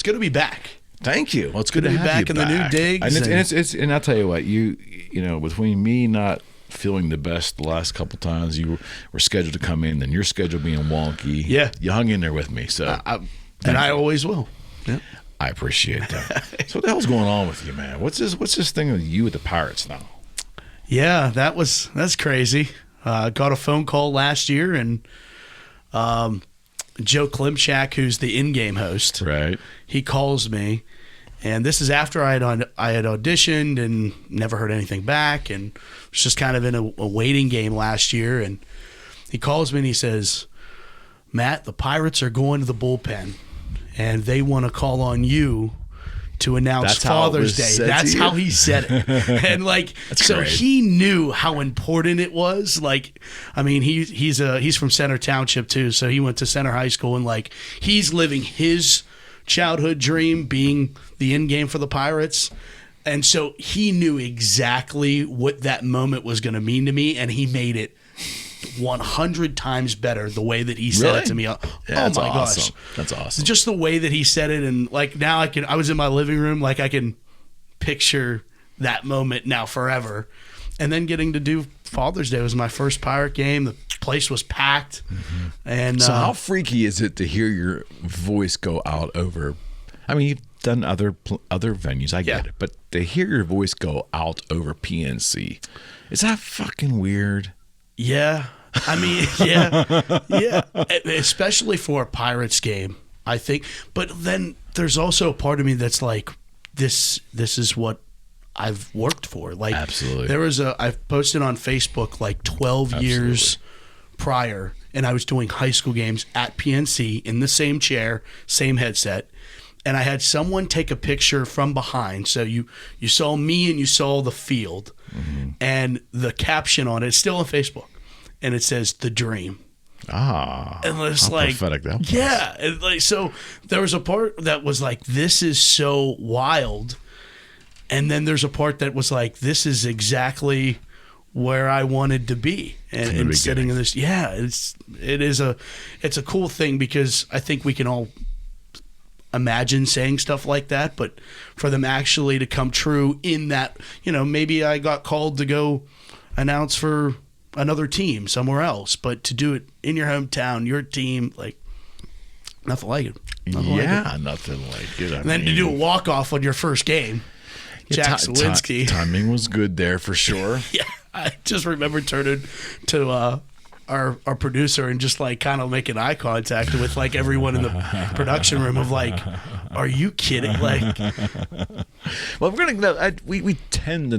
it's good to be back. Thank you. Well, it's good to to be have back you in the new digs. And I'll tell you what, you know, between me not feeling the best the last couple times you were scheduled to come in, and your schedule being wonky, you hung in there with me. So, I always will. Yeah. I appreciate that. So, what the hell's going on with you, man? What's this thing with you with the Pirates now? Yeah, that's crazy. Got a phone call last year, and Joe Klimchak, who's the in-game host, right? He calls me, and this is after I had auditioned and never heard anything back, and was just kind of in a waiting game last year. And he calls me and he says, "Matt, the Pirates are going to the bullpen, and they want to call on you to announce Father's Day." That's how he said it. And so great. He knew how important it was. I mean, he's from Center Township too, so he went to Center High School, and he's living his childhood dream being the end game for the Pirates. And so he knew exactly what that moment was going to mean to me, and he made it 100 times better the way that he said it to me. Oh my gosh. That's awesome. Just the way that he said it, and now I was in my living room, I can picture that moment now forever. And then getting to do Father's Day was my first Pirate game. The place was packed. Mm-hmm. And so how freaky is it to hear your voice go out over, I mean, you've done other venues, I get it, but to hear your voice go out over PNC, is that fucking weird? Yeah. I mean, yeah. Especially for a Pirates game, I think. But then there's also a part of me that's this is what I've worked for. Absolutely. I've posted on Facebook 12 years prior, and I was doing high school games at PNC in the same chair, same headset. And I had someone take a picture from behind. So you saw me and you saw the field. Mm-hmm. And the caption on it's still on Facebook. And it says, "The Dream." Ah. And it's prophetic that was. Yeah. And so there was a part that was this is so wild. And then there's a part that was this is exactly where I wanted to be. And sitting in this, it's a cool thing, because I think we can all imagine saying stuff like that, but for them actually to come true in that, maybe I got called to go announce for another team somewhere else, but to do it in your hometown, your team, nothing like it. Nothing like it. And then to do a walk-off on your first game, Jack Sawinski. Timing was good there for sure. Yeah, I just remember turning to our producer and just kind of making eye contact with everyone in the production room of are you kidding? Well, we tend to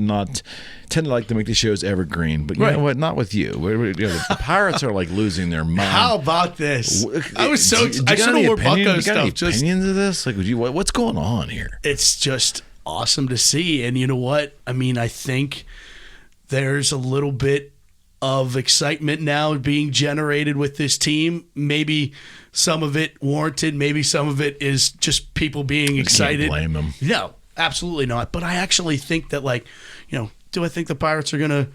like to make the shows evergreen, but you know what? Not with you. The Pirates are losing their mind. How about this? I was so I should have worn Bucko stuff. Opinions of this? What's going on here? It's just awesome to see, and you know what? I mean, I think there's a little bit of excitement now being generated with this team. Maybe some of it warranted. Maybe some of it is just people being excited. Can't blame them. No, absolutely not. But I actually think that, do I think the Pirates are going to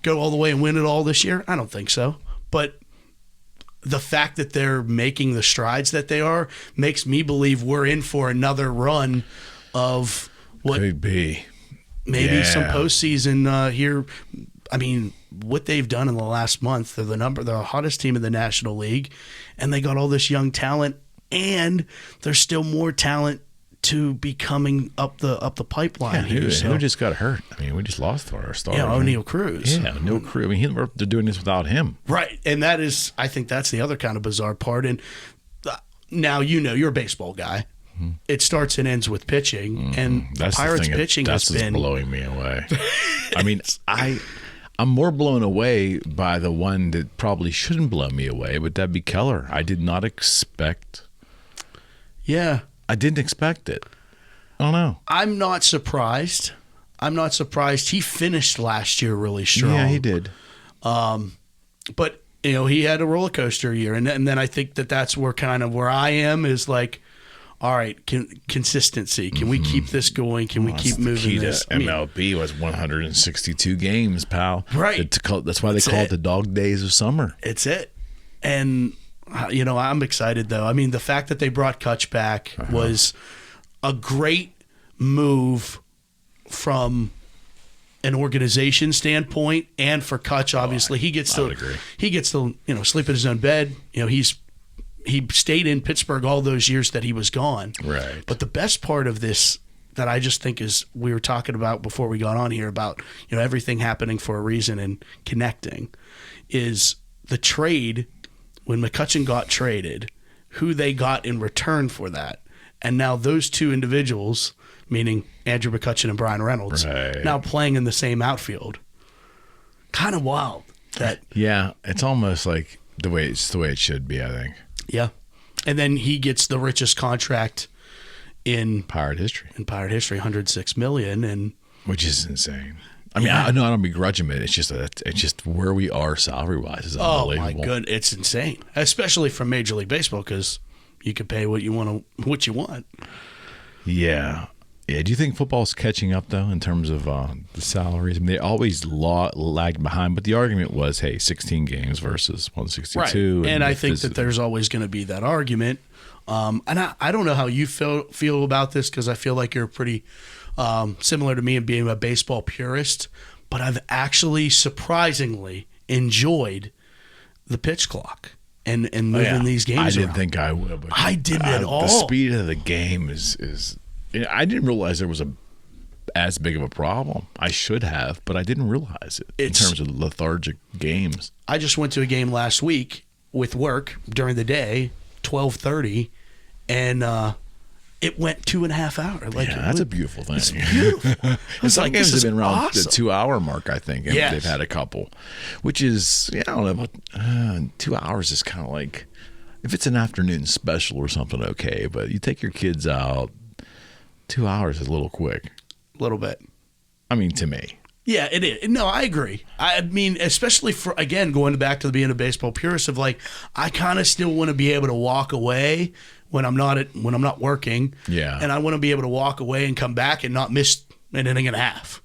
go all the way and win it all this year? I don't think so. But the fact that they're making the strides that they are makes me believe we're in for another run of what could be. Maybe some postseason here. I mean, what they've done in the last month, they're the hottest team in the National League, and they got all this young talent, and there's still more talent to be coming up the pipeline here. Who just got hurt? I mean, we just lost our star. Yeah, O'Neal Cruz. Yeah, O'Neal Cruz. I mean, they're doing this without him. Right, and I think that's the other kind of bizarre part. And now, you're a baseball guy. Mm-hmm. It starts and ends with pitching, and that's the Pirates pitching that's has been blowing me away. I mean, I'm more blown away by the one that probably shouldn't blow me away, but that'd be Keller. I did not expect. Yeah. I didn't expect it. I don't know. I'm not surprised. He finished last year really strong. Yeah, he did. But, he had a roller coaster year. And then I think that's where I am is all right, consistency. Can we keep this going? Can we keep moving this? MLB was 162 games, pal. Right. That's why they call it the dog days of summer. It's it. And, I'm excited, though. I mean, the fact that they brought Kutch back was a great move from an organization standpoint, and for Kutch, obviously, he gets to sleep in his own bed. He stayed in Pittsburgh all those years that he was gone. Right. But the best part of this that I just think is, we were talking about before we got on here about, everything happening for a reason and connecting, is the trade. When McCutchen got traded, who they got in return for that. And now those two individuals, meaning Andrew McCutchen and Brian Reynolds, now playing in the same outfield. Kind of wild. Yeah, it's almost like the way it should be, I think. Yeah. And then he gets the richest contract in Pirate history. $106 million, and which is insane. I mean, I know I don't begrudge him it. It's just where we are salary wise is unbelievable. Oh my goodness, it's insane, especially from Major League Baseball, because you can pay what you want. Yeah. Do you think football's catching up though in terms of the salaries? I mean, they always lagged behind, but the argument was, hey, 16 games versus 162. Right. And I think that there's always going to be that argument. And I don't know how you feel about this, because I feel like you're pretty similar to me in being a baseball purist, but I've actually surprisingly enjoyed the pitch clock and moving these games I didn't around. think I would. But I didn't at all. The speed of the game is I didn't realize there was as big of a problem. I should have, but I didn't realize it in terms of lethargic games. I just went to a game last week with work during the day, 12:30, and it went 2.5 hours. That's a beautiful thing. It's beautiful. Some games have been around awesome. the 2 hour mark, I think, and they've had a couple, which is, I don't know, about 2 hours is kind of like, if it's an afternoon special or something, okay, but you take your kids out, 2 hours is a little quick. A little bit. I mean, to me. Yeah, it is. No, I agree. I mean, especially for, again, going back to being a baseball purist, of like, I kind of still want to be able to walk away when I'm not working. Yeah. And I want to be able to walk away and come back and not miss an inning and a half.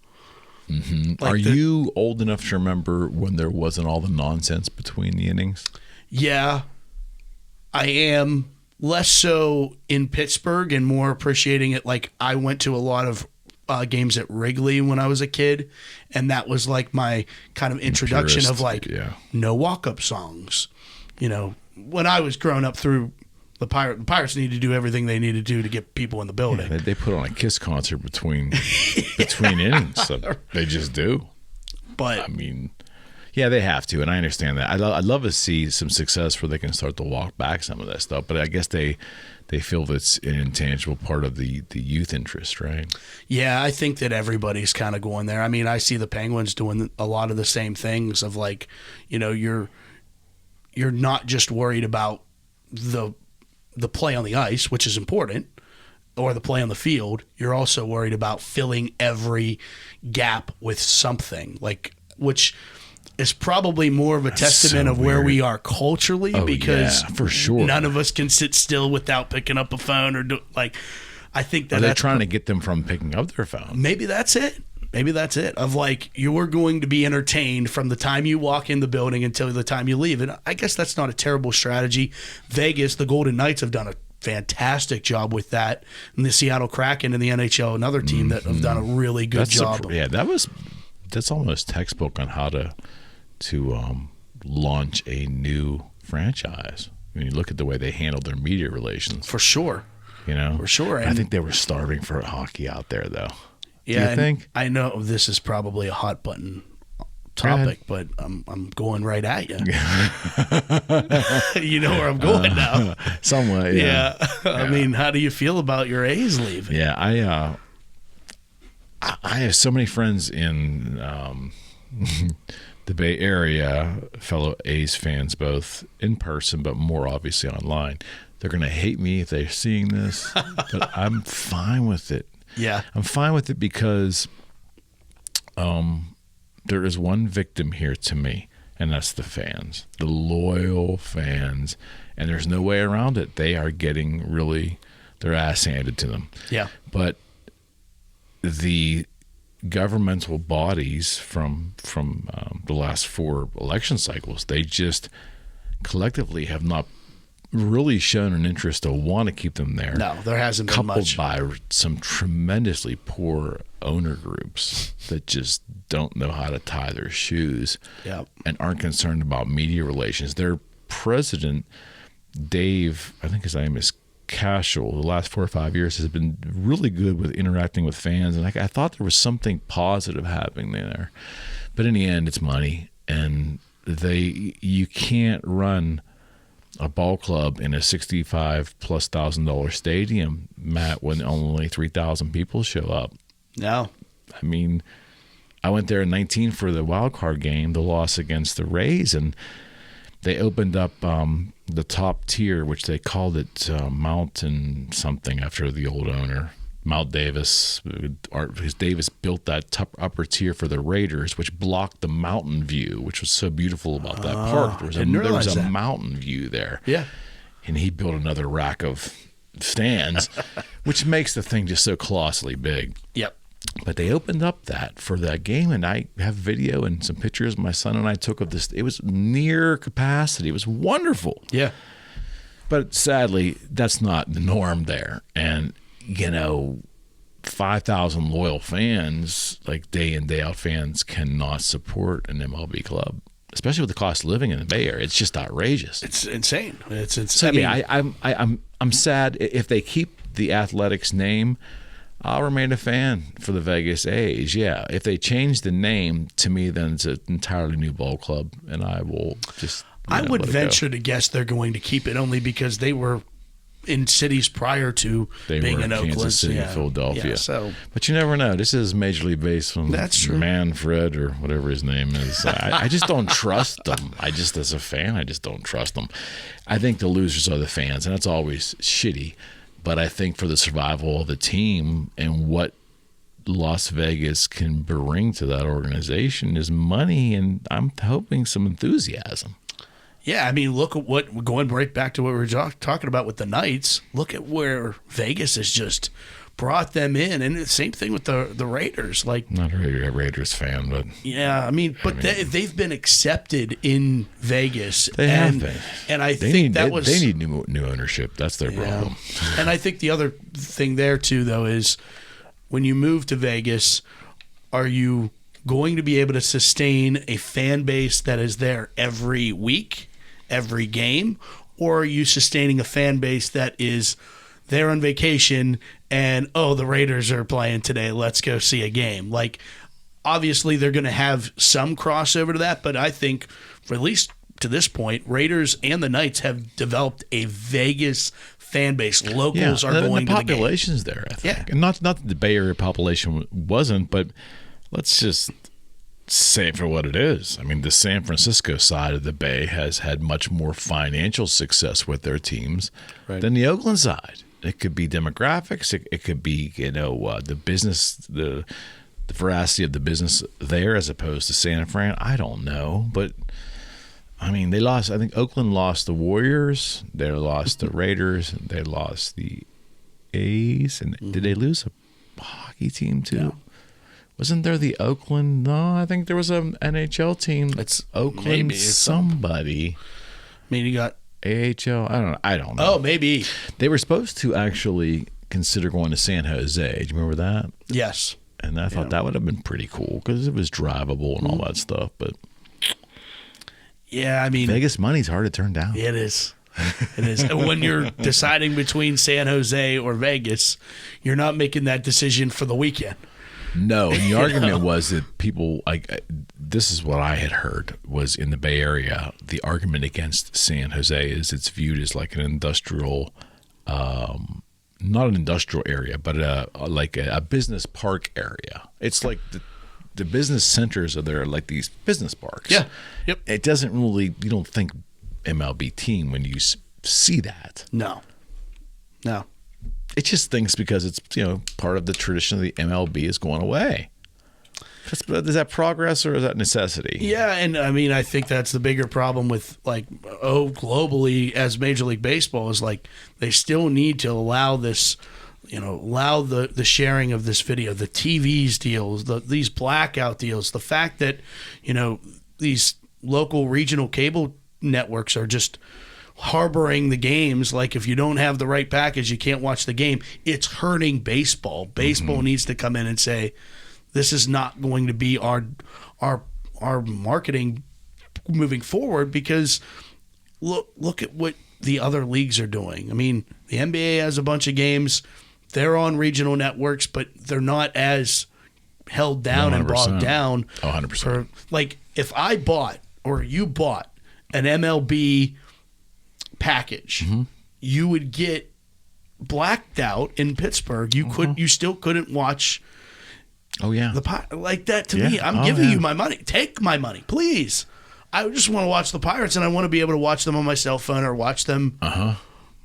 Mm-hmm. Are you old enough to remember when there wasn't all the nonsense between the innings? Yeah, I am. Less so in Pittsburgh and more appreciating it. Like, I went to a lot of games at Wrigley when I was a kid, and that was like my kind of introduction of like no walk-up songs. When I was growing up through the Pirates need to do everything they need to do to get people in the building. Yeah, they put on a Kiss concert between innings. So they just do. But I mean, yeah, they have to, and I understand that. I'd love to see some success where they can start to walk back some of that stuff. But I guess they feel that's an intangible part of the youth interest, right? Yeah, I think that everybody's kind of going there. I mean, I see the Penguins doing a lot of the same things of like, you're not just worried about the play on the ice, which is important, or the play on the field. You're also worried about filling every gap with something, like, which is probably more of a testament of where we are culturally, because for sure, none of us can sit still without picking up a phone or do, like, I think that they're trying to get them from picking up their phone. Maybe that's it. Of like, you're going to be entertained from the time you walk in the building until the time you leave. And I guess that's not a terrible strategy. Vegas, the Golden Knights have done a fantastic job with that. And the Seattle Kraken and the NHL, another team that have done a really good job. That's almost textbook on how to launch a new franchise. When you look at the way they handled their media relations. For sure. For sure. I think they were starving for hockey out there, though. Yeah, do you think? I know this is probably a hot button topic, but I'm going right at you. You know where I'm going now. Somewhat, yeah. I mean, how do you feel about your A's leaving? Yeah, I have so many friends in the Bay Area, fellow A's fans, both in person, but more obviously online. They're going to hate me if they're seeing this, but I'm fine with it. Yeah. I'm fine with it because there is one victim here to me, and that's the fans, the loyal fans, and there's no way around it. They are getting really their ass handed to them. Yeah. But the governmental bodies from the last 4 election cycles, they just collectively have not really shown an interest to want to keep them there. No, there hasn't been much. Coupled by some tremendously poor owner groups that just don't know how to tie their shoes and aren't concerned about media relations. Their president, Dave, I think his name is Cashel, the last 4 or 5 years has been really good with interacting with fans. And I thought there was something positive happening there. But in the end, it's money. And you can't run a ball club in a $65,000+ stadium, Matt, when only 3,000 people show up. No. I mean, I went there in 19 for the wild card game, the loss against the Rays, and they opened up the top tier, which they called it Mountain something after the old owner, Mount Davis. Because Davis built that top upper tier for the Raiders, which blocked the mountain view, which was so beautiful about that park. There was a mountain view there. Yeah. And he built another rack of stands, which makes the thing just so colossally big. Yep. But they opened up that for that game, and I have video and some pictures my son and I took of this. It was near capacity. It was wonderful. Yeah. But sadly, that's not the norm there. And, 5,000 loyal fans, like day in, day out fans, cannot support an MLB club, especially with the cost of living in the Bay Area. It's just outrageous. It's insane. It's So, I'm sad if they keep the Athletics name. I'll remain a fan for the Vegas A's. Yeah, if they change the name, to me, then it's an entirely new ball club, and I will just. I would venture to guess they're going to keep it only because they were in cities prior to being in Oakland, Kansas City, Philadelphia. Yeah, but you never know. This is Major League Baseball. That's true. Manfred or whatever his name is. I just don't trust them. As a fan, I just don't trust them. I think the losers are the fans, and that's always shitty. But I think for the survival of the team and what Las Vegas can bring to that organization is money, and I'm hoping some enthusiasm. Yeah, I mean, look at going right back to what we were talking about with the Knights. Look at where Vegas has just brought them in, and the same thing with the Raiders. Like, not a Raiders fan, but yeah, they've been accepted in Vegas. They have been, and they need new ownership. That's their problem. And I think the other thing there too, though, is when you move to Vegas, are you going to be able to sustain a fan base that is there every week, every game, or are you sustaining a fan base that is there on vacation and, the Raiders are playing today, let's go see a game? Like, obviously they're going to have some crossover to that, but I think, for at least to this point, Raiders and the Knights have developed a Vegas fan base. Locals are going to the game. The population's there, I think. Yeah. And not that the Bay Area population wasn't, but let's just say it for what it is. I mean, the San Francisco side of the Bay has had much more financial success with their teams than the Oakland side. It could be demographics. It could be, the business, the veracity of the business there as opposed to San Fran. I don't know. But, I mean, they lost. I think Oakland lost the Warriors. They lost the Raiders. They lost the A's. And did they lose a hockey team too? No. Wasn't there the Oakland? No, I think there was an NHL team. It's Oakland somebody. I mean, you got AHL. I don't know. Oh, maybe. They were supposed to actually consider going to San Jose. Do you remember that? Yes. And I thought that would have been pretty cool because it was drivable and all that stuff. But yeah, I mean, Vegas money's hard to turn down. It is. It is. And when you're deciding between San Jose or Vegas, you're not making that decision for the weekend. No, and the argument was that people this is what I had heard was in the Bay Area. The argument against San Jose is it's viewed as like an industrial, not an industrial area, but a business park area. It's like the business centers are there, like these business parks. Yeah. Yep. It doesn't really. You don't think MLB team when you see that. No. It just thinks because it's part of the tradition of the MLB is going away. Is that progress or is that necessity? Yeah, and I mean I think that's the bigger problem with globally as Major League Baseball is like they still need to allow this, allow the sharing of this video, the TVs deals, these blackout deals, the fact that these local regional cable networks are just harboring the games. Like if you don't have the right package, you can't watch the game. It's hurting baseball. Baseball needs to come in and say, this is not going to be our marketing moving forward, because look at what the other leagues are doing. I mean, the NBA has a bunch of games. They're on regional networks, but they're not as held down 100%. And bogged down. 100%. Like if I bought or you bought an MLB package, you would get blacked out in Pittsburgh. You still couldn't watch. Oh yeah, like that to me. I'm giving you my money. Take my money, please. I just want to watch the Pirates, and I want to be able to watch them on my cell phone or watch them.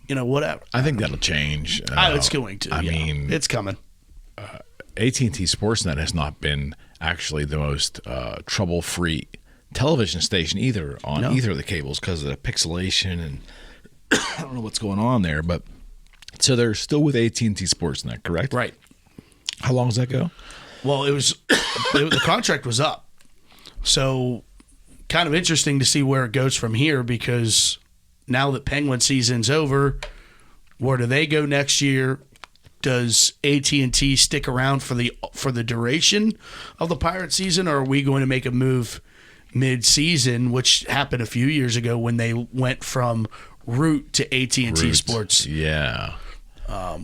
Whatever. I think that'll change. It's going to. I mean, it's coming. AT&T Sportsnet has not been actually the most trouble-free television station either on either of the cables because of the pixelation, and I don't know what's going on there. But so they're still with AT&T Sportsnet, correct? Right. How long does that go? Well, the contract was up, so kind of interesting to see where it goes from here, because now that Penguin season's over, where do they go next year? Does AT&T stick around for the duration of the Pirate season, or are we going to make a move mid-season, which happened a few years ago when they went from Root to AT&T Sports? Yeah.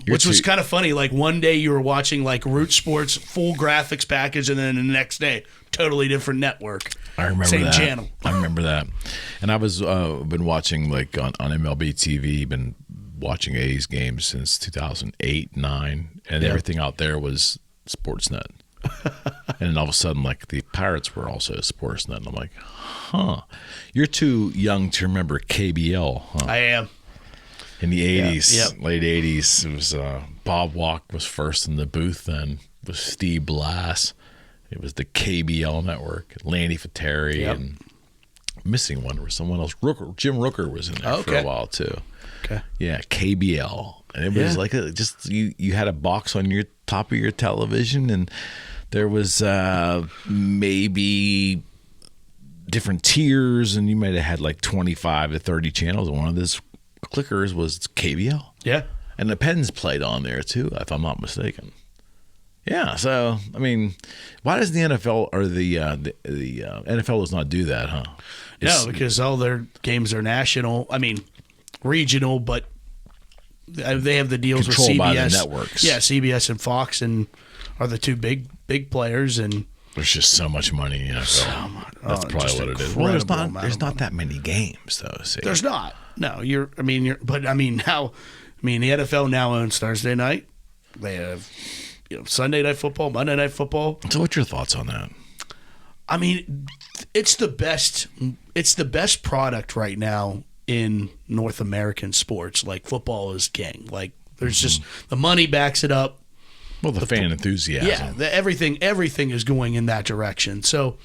Which was kind of funny. Like one day you were watching like Root Sports full graphics package, and then the next day totally different network. I remember Same that. channel. I remember that. And I was been watching like on MLB TV, been watching A's games since 2008, 9, and everything out there was Sportsnet. And then all of a sudden, like the Pirates were also Sportsnet. And I'm like, you're too young to remember KBL, huh? I am. In the 80s, late 80s, it was Bob Walk was first in the booth then with Steve Blass. It was the KBL network. Landy Fateri and missing one was someone else. Jim Rooker was in there for a while too. Okay. Yeah, KBL. And it was like just you had a box on your top of your television, and there was maybe different tiers, and you might have had like 25 to 30 channels, and one of those clickers was KBL. Yeah. And the Pens played on there too, if I'm not mistaken. Yeah, so I mean, why does the NFL or the NFL does not do that, huh? No, because all their games are national. I mean, regional, but they have the deals with CBS. By the networks. Yeah, CBS and Fox are the two big players, and there's just so much money in the NFL. That's probably what it is. Well, there's not that many games though. See? There's not. No, the NFL now owns Thursday night. They have Sunday night football, Monday night football. So what's your thoughts on that? I mean, it's the best product right now in North American sports. Like football is king. Like there's just the money backs it up. Well, the fan enthusiasm. Yeah, everything is going in that direction. So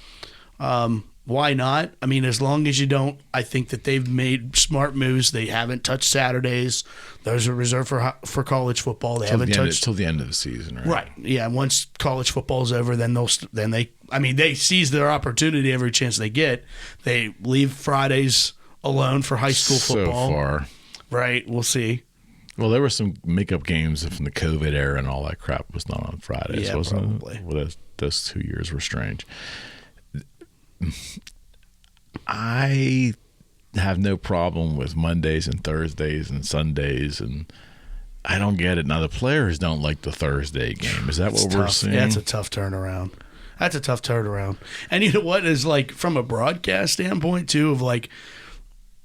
why not? I mean, as long as you don't, I think that they've made smart moves. They haven't touched Saturdays. Those are reserved for college football. They haven't touched till the end of the season, right? Right. Yeah. Once college football's over, then they seize their opportunity every chance they get. They leave Fridays alone for high school football. So far, right? We'll see. Well, there were some makeup games from the COVID era, and all that crap was not on Fridays. Yeah, probably. Well, those 2 years were strange. I have no problem with Mondays and Thursdays and Sundays, and I don't get it. Now, the players don't like the Thursday game. Is that what we're seeing? Yeah, it's a tough turnaround. That's a tough turnaround. And you know what is like from a broadcast standpoint too, of like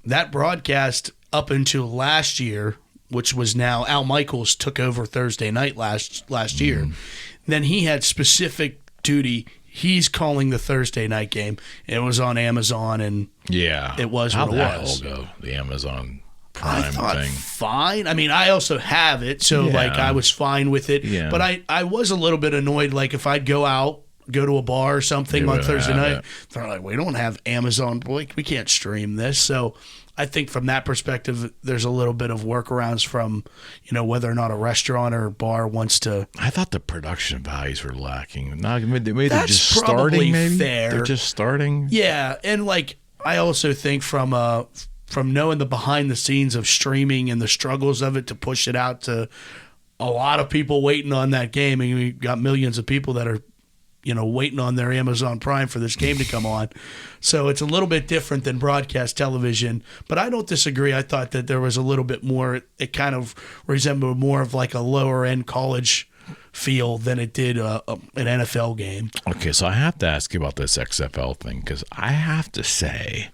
that broadcast up until last year, which was now Al Michaels took over Thursday night last year. Then he had specific duty. He's calling the Thursday night game. It was on Amazon, and it was what it was. How'd that all go? The Amazon Prime I thought thing. Fine. I mean, I also have it, so like I was fine with it. Yeah. But I was a little bit annoyed. Like if I'd go to a bar or something on Thursday night, they're like, we don't have Amazon. We can't stream this. So I think from that perspective, there's a little bit of workarounds from, whether or not a restaurant or a bar wants to. I thought the production values were lacking. Maybe they're That's just probably starting. Maybe fair. They're just starting. Yeah, and like I also think from from knowing the behind the scenes of streaming and the struggles of it to push it out to a lot of people waiting on that game. And we got millions of people that are, waiting on their Amazon Prime for this game to come on. So it's a little bit different than broadcast television, but I don't disagree. I thought that there was a little bit more, it kind of resembled more of like a lower end college feel than it did an NFL game. Okay, so I have to ask you about this XFL thing, because I have to say,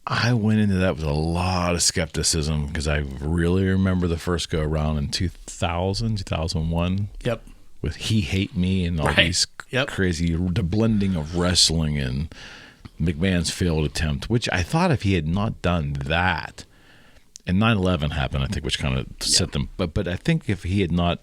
I went into that with a lot of skepticism, because I really remember the first go around in 2001. Yep. With He Hate Me and all these crazy, the blending of wrestling and McMahon's failed attempt, which I thought if he had not done that, and 9/11 happened, I think, which kind of set them. But I think if he had not,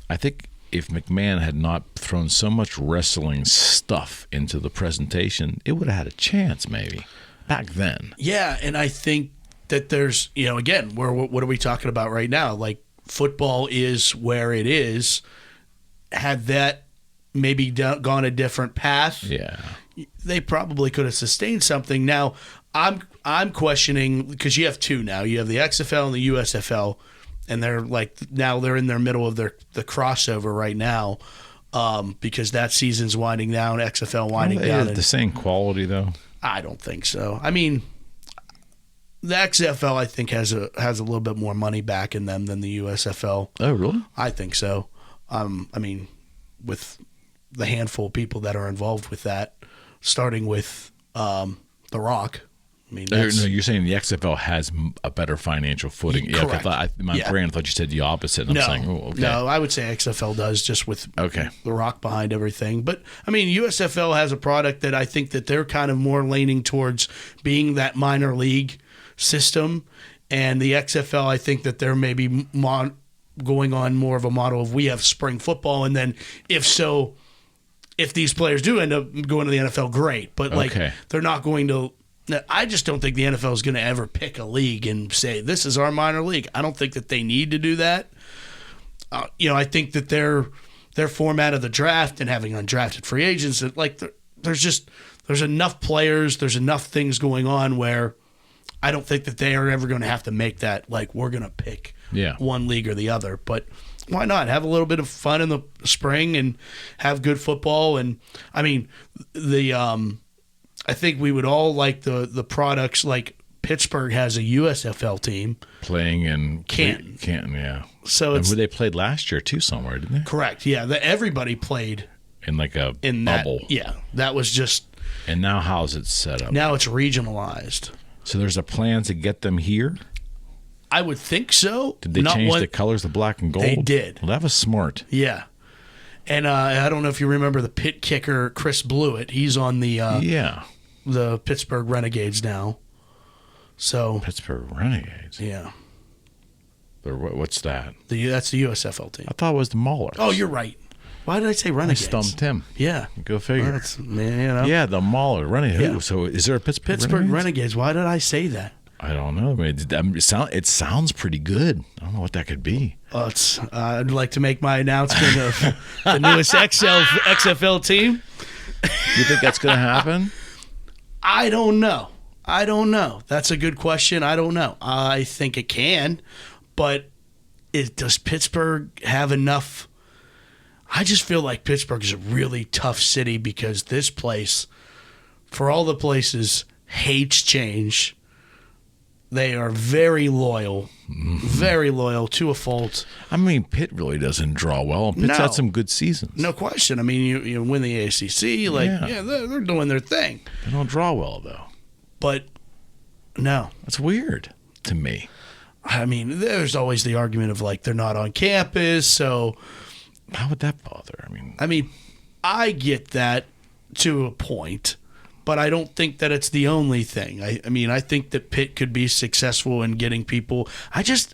if McMahon had not thrown so much wrestling stuff into the presentation, it would have had a chance maybe back then. Yeah, and I think that there's, again, what are we talking about right now? Like, football is where it is. Had that maybe gone a different path, they probably could have sustained something. Now, I'm questioning, because you have two now. You have the XFL and the USFL, and they're in their middle of the crossover right now, because that season's winding down, XFL winding down. The same quality though? I don't think so. I mean, the XFL I think has a little bit more money back in them than the USFL. Oh, really? I think so. I mean, with the handful of people that are involved with that, starting with The Rock. I mean, no, you're saying the XFL has a better financial footing. Correct. My brain thought you said the opposite. And I'm saying, oh, okay. No, I would say XFL does, just with The Rock behind everything. But, I mean, USFL has a product that I think that they're kind of more leaning towards being that minor league system. And the XFL, I think that they're maybe going on more of a model of we have spring football, and then if these players do end up going to the NFL, great. But they're not going to. I just don't think the NFL is going to ever pick a league and say this is our minor league. I don't think that they need to do that. I think that their format of the draft and having undrafted free agents, there's enough players, there's enough things going on where I don't think that they are ever going to have to make that like we're going to pick one league or the other. But why not have a little bit of fun in the spring and have good football? And I mean, I think we would all like the products. Like Pittsburgh has a USFL team playing in Canton. Yeah. So they played last year too somewhere, didn't they? Correct. Yeah, everybody played in like a bubble. That was just. And now how's it set up? Now it's regionalized. So there's a plan to get them here? I would think so. Did they change the colors to black and gold? They did. Well, that was smart. Yeah. And I don't know if you remember the Pitt kicker, Chris Blewett. He's on the Pittsburgh Renegades now. So Pittsburgh Renegades? Yeah. What's that? That's the USFL team. I thought it was the Maulers. Oh, you're right. Why did I say Renegades? I stumped him. Yeah. Go figure. Yeah, the Mauler. Renegades. Yeah. So is there a Pittsburgh Renegades? Why did I say that? I don't know. I mean, it sounds pretty good. I don't know what that could be. I'd like to make my announcement of the newest XFL team. Do you think that's going to happen? I don't know. That's a good question. I don't know. I think it can, but does Pittsburgh have enough? I just feel like Pittsburgh is a really tough city because this place, for all the places, hates change. They are very loyal to a fault. I mean, Pitt really doesn't draw well. Pitt's had some good seasons. No question. I mean, you win the ACC. They're doing their thing. They don't draw well, though. But, no. That's weird to me. I mean, there's always the argument of, they're not on campus, so... How would that bother? I mean, I get that to a point, but I don't think that it's the only thing. I think that Pitt could be successful in getting people. I just,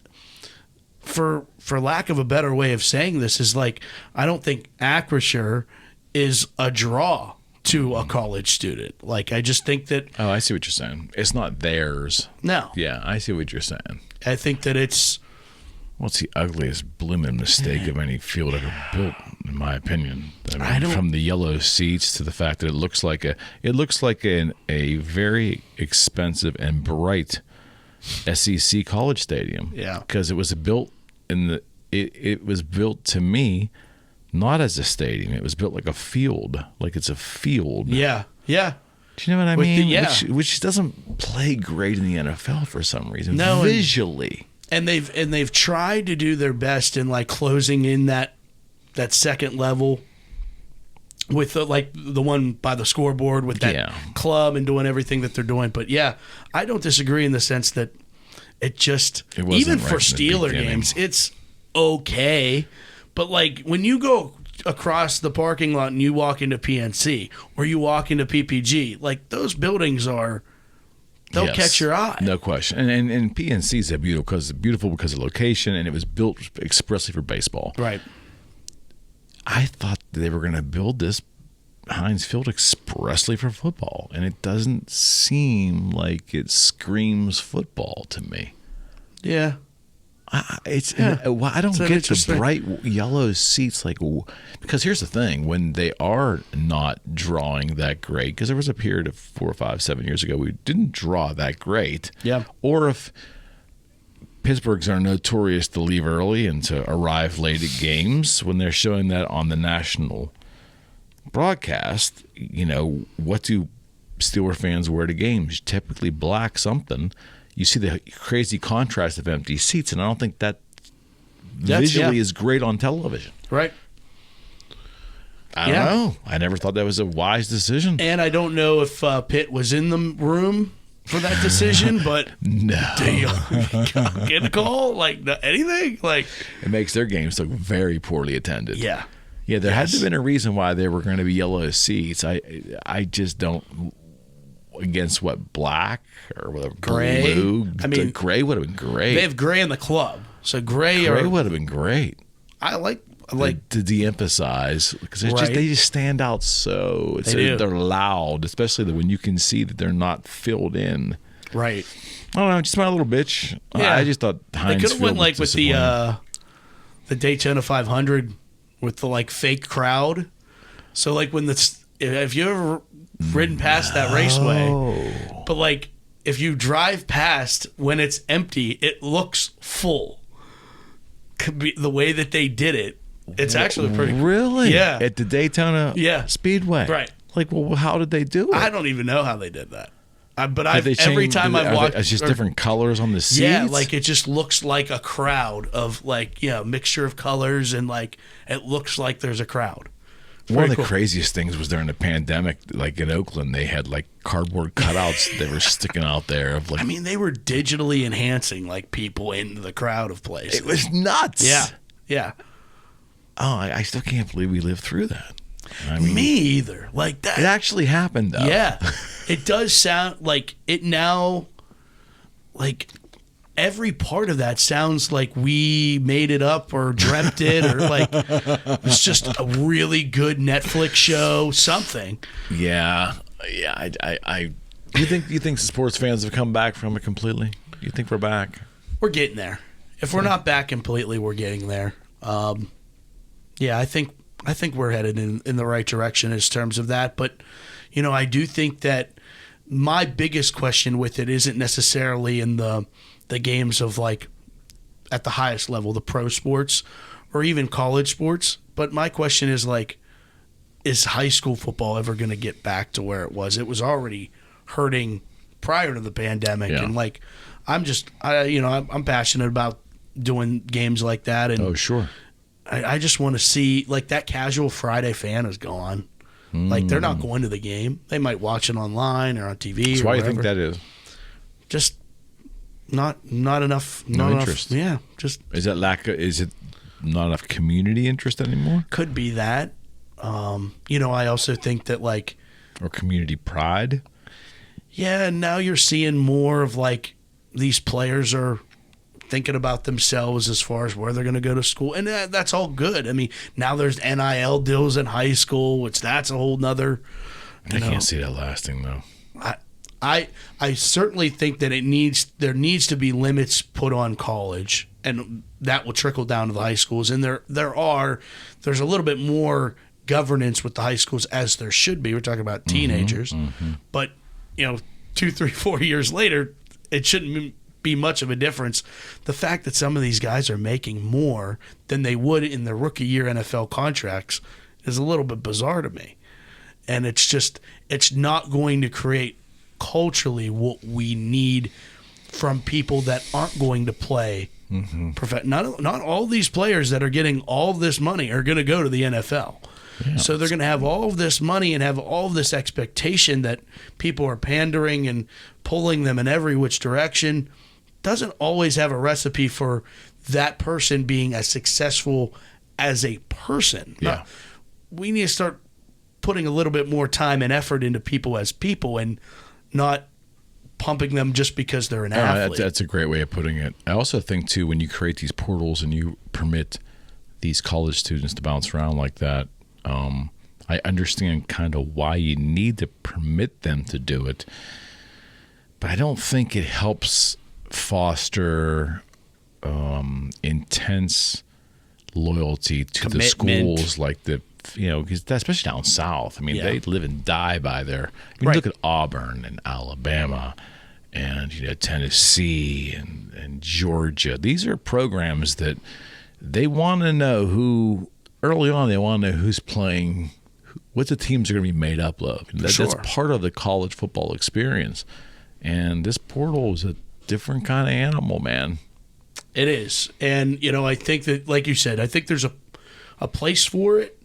for lack of a better way of saying this, is I don't think Acrisure is a draw to a college student. I just think that. Oh, I see what you're saying. It's not theirs. No. Yeah, I see what you're saying. I think that it's Well, it's the ugliest blooming mistake of any field ever built, in my opinion. I mean, from the yellow seats to the fact that it looks like a very expensive and bright SEC college stadium. Yeah, because it was built it was built to me not as a stadium. It was built like a field, like it's a field. Yeah, yeah. Do you know what I mean? Yeah. Which doesn't play great in the NFL for some reason. No, visually. And they've tried to do their best in like closing in that second level with the one by the scoreboard with that club and doing everything that they're doing. But yeah, I don't disagree in the sense that it even for Steeler games, it's okay. But like when you go across the parking lot and you walk into PNC or you walk into PPG, like those buildings they'll catch your eye. No question. And PNC is beautiful because of location, and it was built expressly for baseball. Right. I thought they were going to build this Heinz Field expressly for football, and it doesn't seem like it screams football to me. Yeah. I don't get the bright yellow seats, because here's the thing: when they are not drawing that great, because there was a period of 4 or 5, 7 years ago we didn't draw that great. Yeah. Or if Pittsburghs are notorious to leave early and to arrive late at games, when they're showing that on the national broadcast, what do Steeler fans wear to games? Typically black something. You see the crazy contrast of empty seats, and I don't think that visually is great on television. Right. I don't know. I never thought that was a wise decision. And I don't know if Pitt was in the room for that decision, but no. Do you get a call? Anything? It makes their games look very poorly attended. Yeah. Yeah, there had to have been a reason why they were going to be yellow seats. I just don't... Against what, black or whatever, gray? Blue? I mean, gray would have been great. They have gray in the club, so gray would have been great. I like to de-emphasize because they just stand out so. They're loud, especially when you can see that they're not filled in. Right. I don't know, just my little bitch. Yeah. I just thought Heinz they could have went with the Daytona 500 with the fake crowd. So when if you ever ridden past that raceway, but if you drive past when it's empty, it looks full. Could be the way that they did it. It's actually pretty cool. Really? Yeah. At the Daytona Speedway. Right. Well, how did they do it? I don't even know how they did that. But every time I've watched, it's just different colors on the seats. Yeah, it just looks like a crowd of mixture of colors, and it looks like there's a crowd. One of the craziest things was during the pandemic, in Oakland, they had cardboard cutouts that were sticking out there of they were digitally enhancing people into the crowd of places. It was nuts. Yeah, yeah. Oh, I still can't believe we lived through that. Me either. That. It actually happened, though. Yeah, it does sound like it now. Every part of that sounds like we made it up or dreamt it, or it's just a really good Netflix show, something. Yeah. I you think sports fans have come back from it completely? You think we're back? We're getting there. If we're not back completely, we're getting there. Yeah, I think we're headed in the right direction in terms of that. But I do think that my biggest question with it isn't necessarily in the games of at the highest level, the pro sports or even college sports. But my question is is high school football ever going to get back to where it was? It was already hurting prior to the pandemic. Yeah. And I'm passionate about doing games like that. And oh, sure. I just want to see that casual Friday fan is gone. They're not going to the game. They might watch it online or on TV. So why do you think that is? Just not enough. No interest. Yeah, just is it not enough community interest anymore? Could be that. I also think that or community pride. Yeah, now you're seeing more of these players are thinking about themselves as far as where they're going to go to school, and that's all good. Now there's NIL deals in high school, which that's a whole nother. I can't see that lasting though. I certainly think that there needs to be limits put on college, and that will trickle down to the high schools. And there's a little bit more governance with the high schools, as there should be. We're talking about teenagers, but 2, 3, 4 years later, it shouldn't be much of a difference. The fact that some of these guys are making more than they would in their rookie year NFL contracts is a little bit bizarre to me. And it's not going to create culturally what we need from people that aren't going to play. Not all these players that are getting all this money are going to go to the NFL. Yeah, so they're going to have all of this money and have all of this expectation that people are pandering and pulling them in every which direction. Doesn't always have a recipe for that person being as successful as a person. Yeah. We need to start putting a little bit more time and effort into people as people and not pumping them just because they're an athlete. That's a great way of putting it. I also think, too, when you create these portals and you permit these college students to bounce around like that, I understand kind of why you need to permit them to do it, but I don't think it helps foster intense loyalty to the schools like because especially down south. I mean, they live and die by their. I mean, look at Auburn and Alabama, and Tennessee and Georgia. These are programs that they want to know who. Early on, they want to know who's playing, what the teams are going to be made up of. That's part of the college football experience. And this portal is a different kind of animal, man. It is. And, I think that, like you said, I think there's a place for it.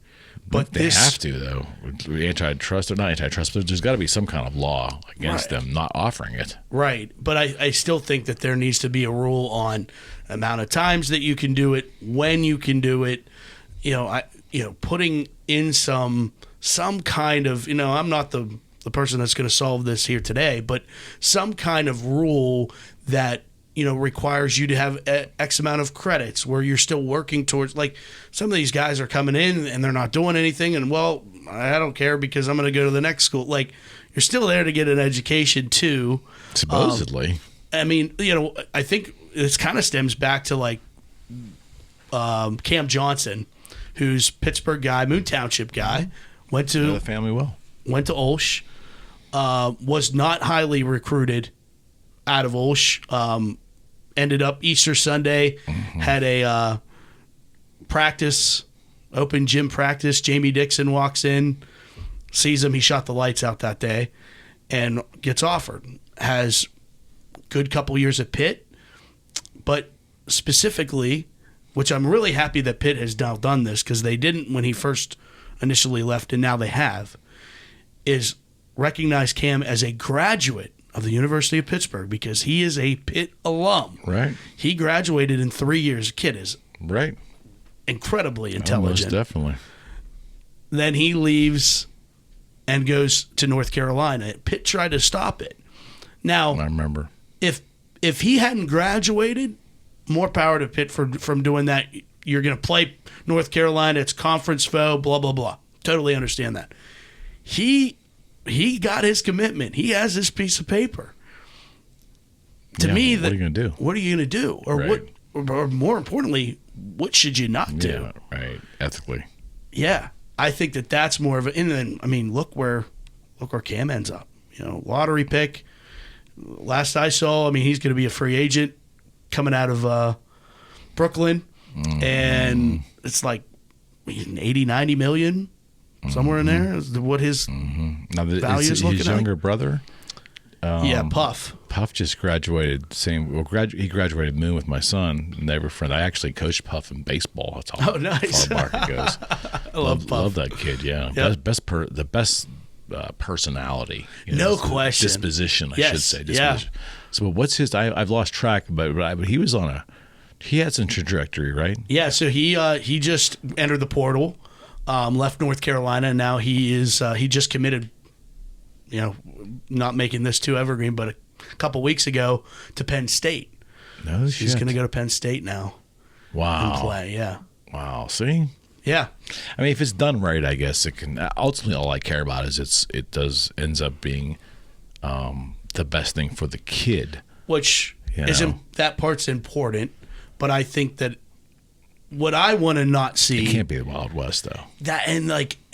But they have to, though. Antitrust or not antitrust, but there's got to be some kind of law against them not offering it. Right. But I still think that there needs to be a rule on amount of times that you can do it, when you can do it. Putting in some kind of, I'm not the person that's going to solve this here today, but some kind of rule that, requires you to have X amount of credits where you're still working towards, like some of these guys are coming in and they're not doing anything. And well, I don't care because I'm going to go to the next school. Like you're still there to get an education too. Supposedly. I mean, I think this kind of stems back to like Cam Johnson, who's Pittsburgh guy, Moon Township guy, went to the family went to Olsh, was not highly recruited out of Olsh. Ended up Easter Sunday, had a practice, open gym practice. Jamie Dixon walks in, sees him. He shot the lights out that day, and gets offered. Has good couple years at Pitt, but specifically, which I'm really happy that Pitt has now done this because they didn't when he first initially left, and now they have, is recognize Cam as a graduate of the University of Pittsburgh because he is a Pitt alum. Right. He graduated in 3 years. Kid is incredibly intelligent. Most definitely. Then he leaves and goes to North Carolina. Pitt tried to stop it. Now, I remember. If he hadn't graduated, more power to Pitt from doing that. You're going to play North Carolina. It's conference foe, blah, blah, blah. Totally understand that. He got his commitment. He has this piece of paper. To me, what are you going to do? What are you going to do? Or what? Or more importantly, what should you not do? Yeah, right. Ethically. Yeah, I think that's more of a. And then, I mean, look where Cam ends up. Lottery pick. Last I saw, I mean, he's going to be a free agent coming out of Brooklyn, and it's like 80, 90 million. Somewhere in there is what his now, value is looking his younger brother. Puff. Puff just graduated. He graduated Moon with my son, and they were friends. I actually coached Puff in baseball. That's how nice. far back it goes. I love Puff. Love that kid. Yeah, yep. the best personality. No question. Disposition, I should say. Disposition. Yeah. So, what's his? I've lost track, but he was on he had some trajectory, right? Yeah. So he just entered the portal. Left North Carolina, and now he just committed, not making this too evergreen, but a couple weeks ago to Penn State. No shit. He's going to go to Penn State now. Wow. And play, yeah. Wow. See? Yeah. I mean, if it's done right, I guess it can. Ultimately, all I care about is it ends up being the best thing for the kid. Which that part's important, but I think that what I want to not see, it can't be the Wild West though.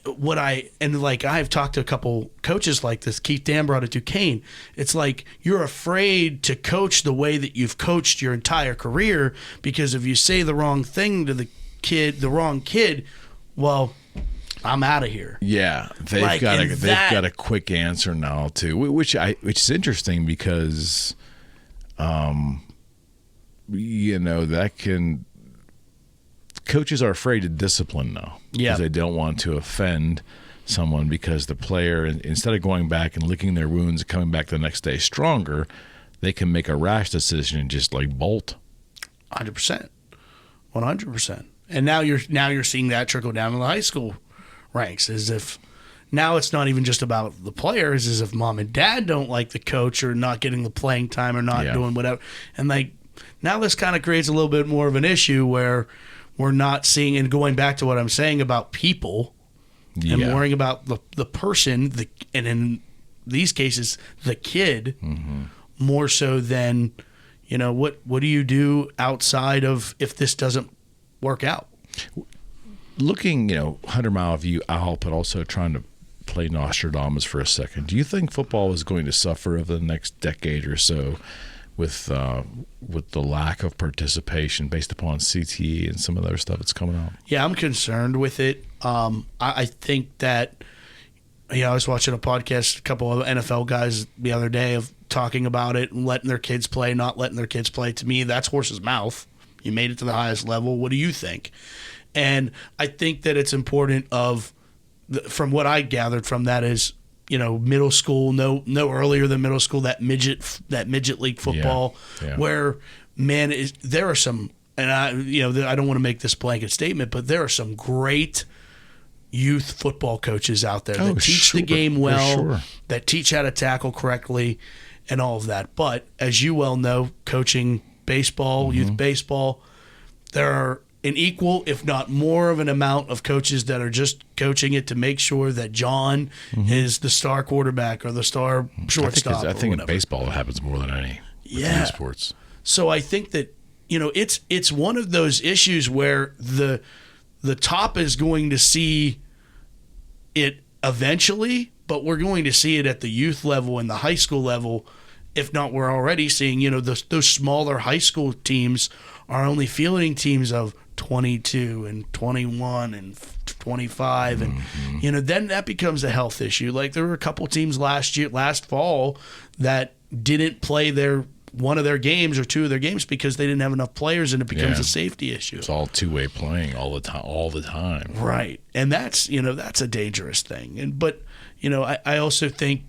I've talked to a couple coaches like this. Keith Danver out of Duquesne. It's like you're afraid to coach the way that you've coached your entire career, because if you say the wrong thing to the wrong kid, well, I'm out of here. Yeah, they've got a quick answer now too, which is interesting because, that can. Coaches are afraid to discipline now because they don't want to offend someone, because the player, instead of going back and licking their wounds and coming back the next day stronger, they can make a rash decision and just like bolt. 100%, 100%. And now you're seeing that trickle down in the high school ranks, as if now it's not even just about the players, as if mom and dad don't like the coach or not getting the playing time or not doing whatever. And now this kind of creates a little bit more of an issue where we're not seeing, and going back to what I'm saying about people and worrying about the person, and in these cases, the kid, more so than, what do you do outside of if this doesn't work out? Looking, 100-mile view out, but also trying to play Nostradamus for a second. Do you think football is going to suffer over the next decade or so with the lack of participation based upon CTE and some of the other stuff that's coming out? Yeah, I'm concerned with it. I think that, I was watching a podcast, a couple of NFL guys the other day of talking about it and letting their kids play, not letting their kids play. To me, that's horse's mouth. You made it to the highest level. What do you think? And I think that it's important from what I gathered from that is, middle school, no earlier than middle school, that midget league football, where, man, there are some, and I don't want to make this blanket statement, but there are some great youth football coaches out there that teach the game well, that teach how to tackle correctly and all of that. But as you well know, coaching baseball, youth baseball, there are an equal, if not more of an amount of coaches that are just coaching it to make sure that John is the star quarterback or the star shortstop. I think in baseball it happens more than any sports. So I think that, it's one of those issues where the top is going to see it eventually, but we're going to see it at the youth level and the high school level. If not, we're already seeing, those smaller high school teams are only fielding teams of 22 and 21 and 25, and then that becomes a health issue. Like, there were a couple teams last fall that didn't play one of their games or two of their games because they didn't have enough players, and it becomes a safety issue. It's all two-way playing all the time. Right. And that's a dangerous thing. But I also think,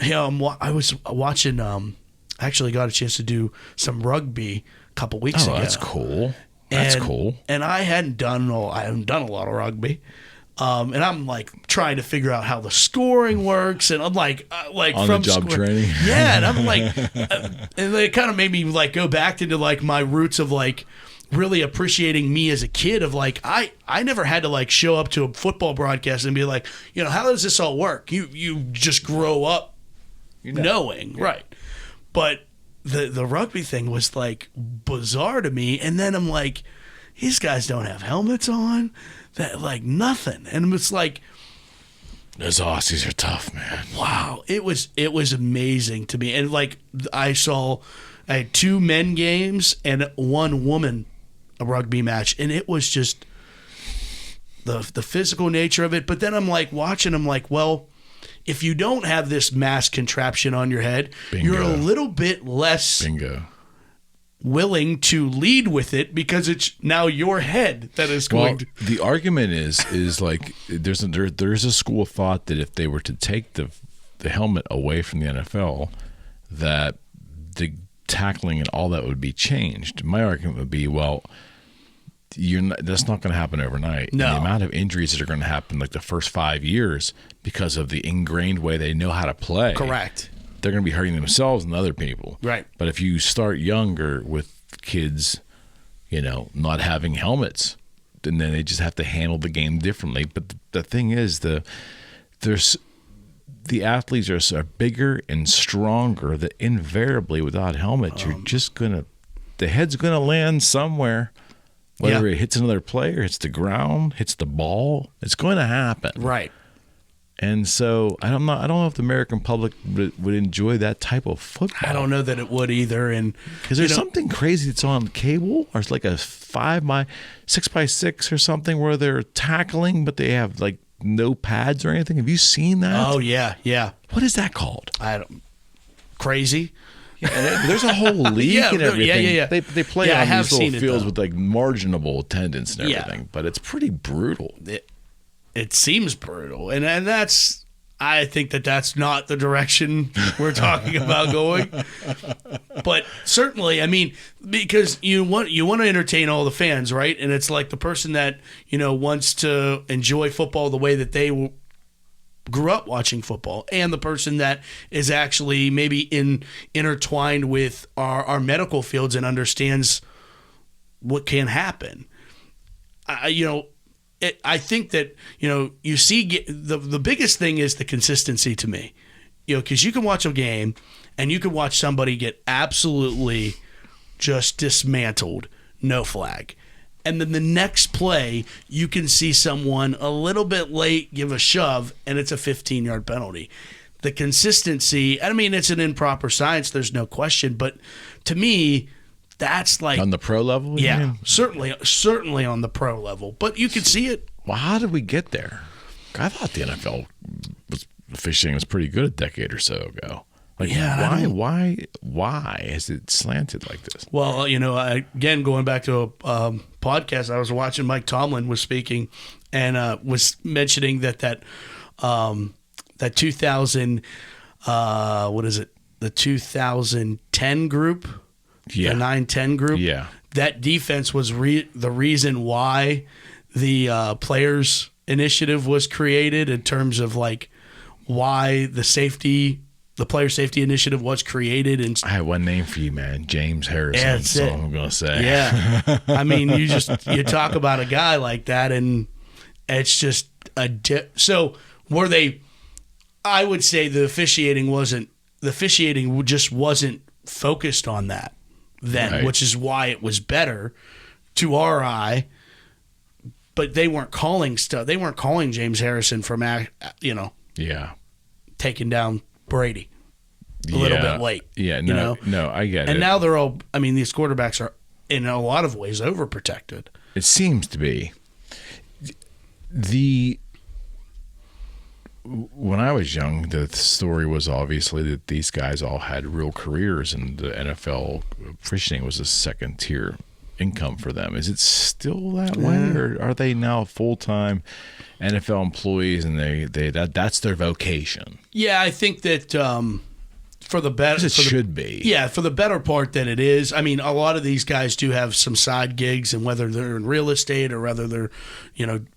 I was watching, I actually got a chance to do some rugby a couple weeks ago. That's cool. And I hadn't done a lot of rugby. And I'm like trying to figure out how the scoring works, and I'm like on the job training. Yeah, and I'm like, and it kind of made me like go back into like my roots of like really appreciating me as a kid. Of like, I never had to like show up to a football broadcast and be like, how does this all work? You just grow up knowing, right? But the rugby thing was like bizarre to me, and then I'm like, these guys don't have helmets on, that like nothing, and it's like, those Aussies are tough, man. Wow, it was amazing to me, and like I had 2 men games and 1 woman a rugby match, and it was just the physical nature of it. But then I'm like watching, I'm like, well, if you don't have this mask contraption on your head, you're a little bit less willing to lead with it because it's now your head that is going to. The argument is like there's a school of thought that if they were to take the helmet away from the NFL, that the tackling and all that would be changed. My argument would be, well, that's not going to happen overnight. No. And the amount of injuries that are going to happen like the first 5 years because of the ingrained way they know how to play. Correct. They're going to be hurting themselves and other people. Right. But if you start younger with kids, not having helmets, and then they just have to handle the game differently. But the thing is, the the athletes are so bigger and stronger that invariably without helmets, you're just the head's gonna land somewhere. Whether it hits another player, hits the ground, hits the ball, it's going to happen. Right. And so I don't know if the American public would enjoy that type of football. I don't know that it would either. And is there something crazy that's on cable, or it's like a 6x6 or something where they're tackling, but they have like no pads or anything? Have you seen that? Oh yeah. What is that called? Crazy. Yeah, there's a whole league and everything. Yeah. They play on these little fields it, with like marginable attendance and everything, but it's pretty brutal. It seems brutal, and that's. I think that's not the direction we're talking about going. But certainly, I mean, because you want to entertain all the fans, right? And it's like the person that wants to enjoy football the way that they grew up watching football, and the person that is actually maybe intertwined with our medical fields and understands what can happen. I think that you see the biggest thing is the consistency to me, because you can watch a game and you can watch somebody get absolutely just dismantled, no flag. And then the next play, you can see someone a little bit late give a shove, and it's a 15-yard penalty. The consistency, I mean, it's an improper science, there's no question. But to me, that's like... On the pro level? Yeah, certainly on the pro level. But you can see it. Well, how did we get there? I thought the NFL officiating was pretty good a decade or so ago. Why is it slanted like this? Well, again, going back to a podcast I was watching, Mike Tomlin was speaking and was mentioning that 2000, the 2010 group, the 9-10 group, that defense was the reason why the players initiative was created, in terms of like why the player safety initiative was created. And I have one name for you, man. James Harrison. That's all I'm going to say. Yeah. I mean, you talk about a guy like that, and it's just so were they, I would say the officiating just wasn't focused on that then, right, which is why it was better to our eye. But they weren't calling stuff. They weren't calling James Harrison from, taking down Brady a little bit late. Yeah, no, I get it. And now they're all, I mean, these quarterbacks are in a lot of ways overprotected. It seems to be. When I was young, the story was obviously that these guys all had real careers, and the NFL officiating was a second-tier income for them. Is it still that way, or are they now full-time NFL employees and that's their vocation? Yeah, I think that for the better, should be. Yeah, for the better part that it is. I mean, a lot of these guys do have some side gigs, and whether they're in real estate or whether they're,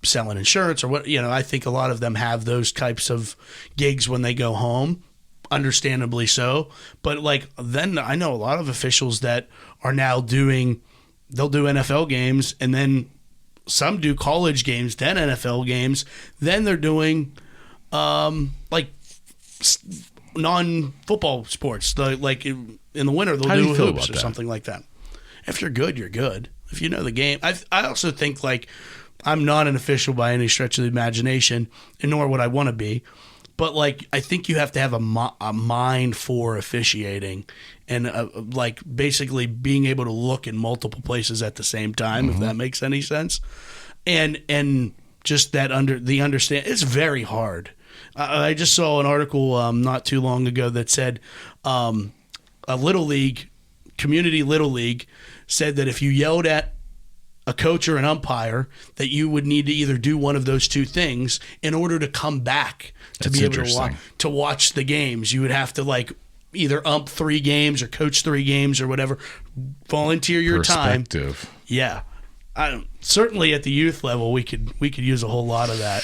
selling insurance or what, I think a lot of them have those types of gigs when they go home, understandably so. But then I know a lot of officials that are now they'll do NFL games, and then some do college games, then NFL games, then they're doing non-football sports. Like in the winter, they'll do hoops or something like that. If you're good, you're good. If you know the game. I also think I'm not an official by any stretch of the imagination, and nor would I want to be. But I think you have to have a mind for officiating, and basically being able to look in multiple places at the same time, if that makes any sense. And just that understand, it's very hard. I just saw an article not too long ago that said a community little league said that if you yelled at a coach or an umpire, that you would need to either do one of those two things in order to come back to be able to watch the games. You would have to either ump 3 games or coach 3 games or whatever, volunteer your time. Yeah. Certainly at the youth level, we could use a whole lot of that.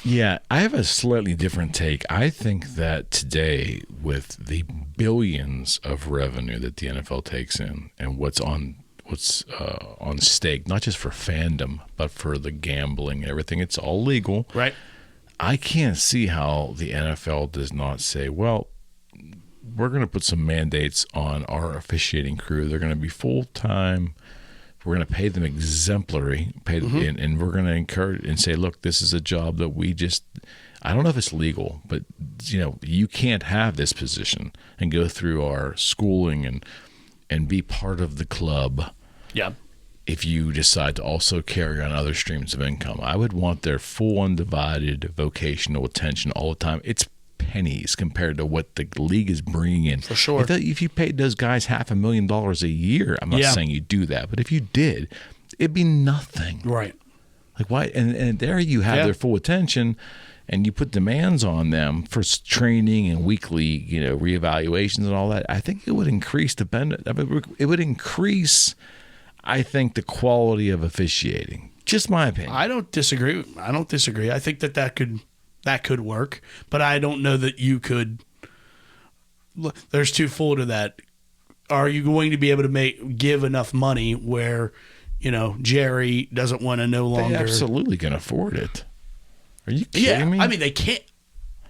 Yeah, I have a slightly different take. I think that today, with the billions of revenue that the NFL takes in, and what's on stake, not just for fandom, but for the gambling and everything, it's all legal. Right. I can't see how the NFL does not say, well, we're going to put some mandates on our officiating crew. They're going to be full-time. We're going to pay them exemplary, and we're going to encourage and say, look, this is a job that we just, I don't know if it's legal, but you can't have this position and go through our schooling and be part of the club. Yeah. If you decide to also carry on other streams of income, I would want their full undivided vocational attention all the time. It's pennies compared to what the league is bringing in. For sure. If you paid those guys $500,000 a year, I'm not saying you do that, but if you did, it'd be nothing. Right. Like why? And there you have their full attention, and you put demands on them for training and weekly, reevaluations and all that. I think it would increase the benefit. It would increase, I think, the quality of officiating. Just my opinion. I don't disagree. I think that could work, but I don't know that you could. There's twofold to that. Are you going to be able to give enough money where, Jerry doesn't want to no longer? They absolutely can afford it. Are you kidding me? I mean, they can't.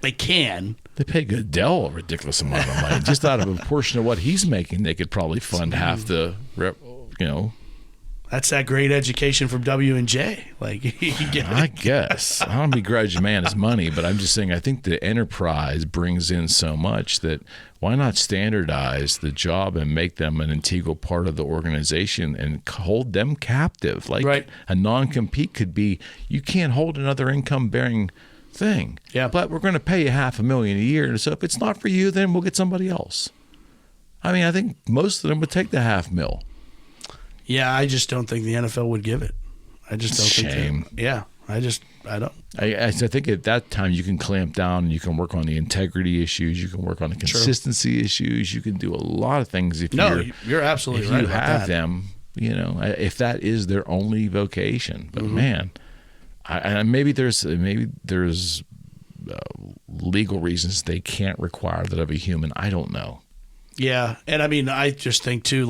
They can. They pay Goodell a ridiculous amount of money. Just out of a portion of what he's making, they could probably fund half the, That's that great education from W&J. I guess. I don't begrudge a man his money, but I'm just saying I think the enterprise brings in so much that why not standardize the job and make them an integral part of the organization and hold them captive? A non-compete could be, you can't hold another income-bearing thing. Yeah. But we're going to pay you $500,000 a year. So if it's not for you, then we'll get somebody else. I mean, I think most of them would take the $500,000. Yeah, I just don't think the NFL would give it. I just don't think. Yeah, I don't. I think at that time you can clamp down and you can work on the integrity issues. You can work on the consistency issues. You can do a lot of things you're absolutely right. If you have them, if that is their only vocation. But man, maybe there's legal reasons they can't require that of a human. I don't know. Yeah, and I mean, I just think too,